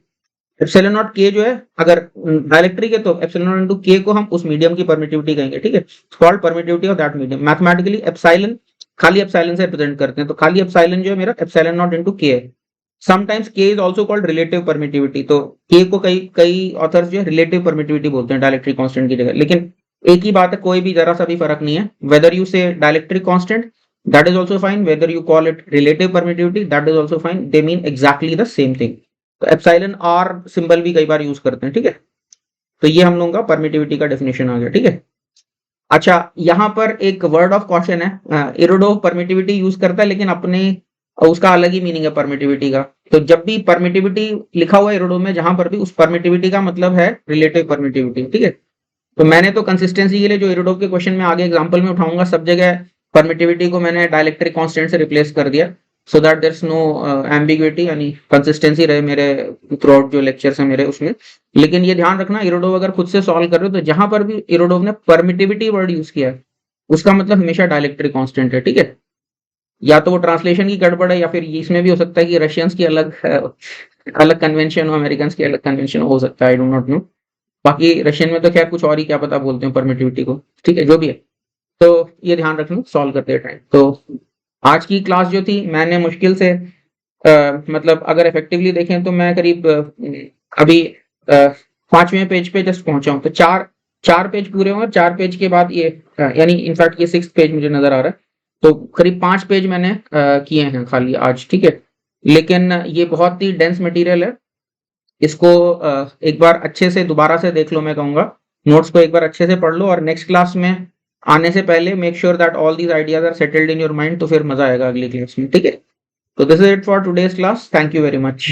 एप्सिलॉन नॉट के जो है अगर डाइलेक्ट्रिक है तो एप्सिलॉन नॉट इनटू के को हम उस मीडियम की परमिटिविटी कहेंगे, ठीक है, called permittivity of that medium. Mathematically epsilon खाली एप्सिलॉन से रिप्रेजेंट करते हैं, तो खाली एप्सिलॉन जो है मेरा एप्सिलॉन नॉट इनटू के है। समटाइम्स के is also called relative permittivity, तो के को कई कई ऑथर्स जो है रिलेटिव परमिटिविटी बोलते हैं डाइलेक्ट्रिक कांस्टेंट की जगह, लेकिन एक ही बात है, कोई भी जरा सा भी फर्क नहीं है, वेदर यू से dielectric constant that is also fine, whether you call it relative permittivity that is also fine, they mean exactly the same thing. तो एप्सिलॉन आर सिंबल भी कई बार यूज करते हैं, ठीक है। तो ये हम लोगों का परमिटिविटी का डेफिनेशन आ गया, ठीक है। अच्छा, यहाँ पर एक वर्ड ऑफ कॉशन है, इरोडोव परमिटिविटी यूज करता है लेकिन अपने उसका अलग ही मीनिंग है परमिटिविटी का। तो जब भी परमिटिविटी लिखा हुआ है इरोडोव में, जहां पर भी, उस परमिटिविटी का मतलब है रिलेटिव परमिटिविटी, ठीक है। तो मैंने तो कंसिस्टेंसी के लिए जो इरोडोव के क्वेश्चन में आगे एग्जांपल में उठाऊंगा, सब जगह परमिटिविटी को मैंने डाइलेक्ट्रिक कांस्टेंट से रिप्लेस कर दिया, so that there is no ambiguity, यानी कंसिस्टेंसी रहे मेरे थ्रू आउट जो लेक्चर्स है मेरे उसमें। लेकिन ये ध्यान रखना, इरोडोव अगर खुद से सॉल्व कर रहे हो तो जहां पर भी इरोडोव ने परमिटिविटी वर्ड यूज किया है उसका मतलब हमेशा डाइलेक्ट्रिक कांस्टेंट है, ठीक है। या तो वो ट्रांसलेशन की गड़बड़ है, या फिर इसमें भी हो सकता है कि रशियंस की अलग अलग कन्वेंशन हो, अमेरिकन की अलग कन्वेंशन हो सकता है, आई डू नॉट नो। बाकी रशियन में तो खैर कुछ और ही क्या पता बोलते हैं परमिटिविटी को, ठीक है, जो भी है। तो ये ध्यान रखना सॉल्व करते टाइम। तो आज की क्लास जो थी मैंने मुश्किल से मतलब अगर इफेक्टिवली देखें तो मैं करीब अभी 5वें पेज पे जस्ट पहुंचा हूं, तो चार पेज पूरे होंगे, 4 पेज के बाद ये यानी इनफैक्ट ये 6th पेज मुझे नजर आ रहा है, तो करीब 5 पेज मैंने किए हैं खाली आज, ठीक है। लेकिन ये बहुत ही डेंस मटेरियल है, इसको एक बार अच्छे से दोबारा से देख लो, मैं कहूंगा नोट्स को एक बार अच्छे से पढ़ लो, और नेक्स्ट क्लास में आने से पहले make sure that all these ideas are settled in your mind, तो फिर मजा आएगा अगली क्लास में, ठीक है। तो this is it for today's class, thank you very much.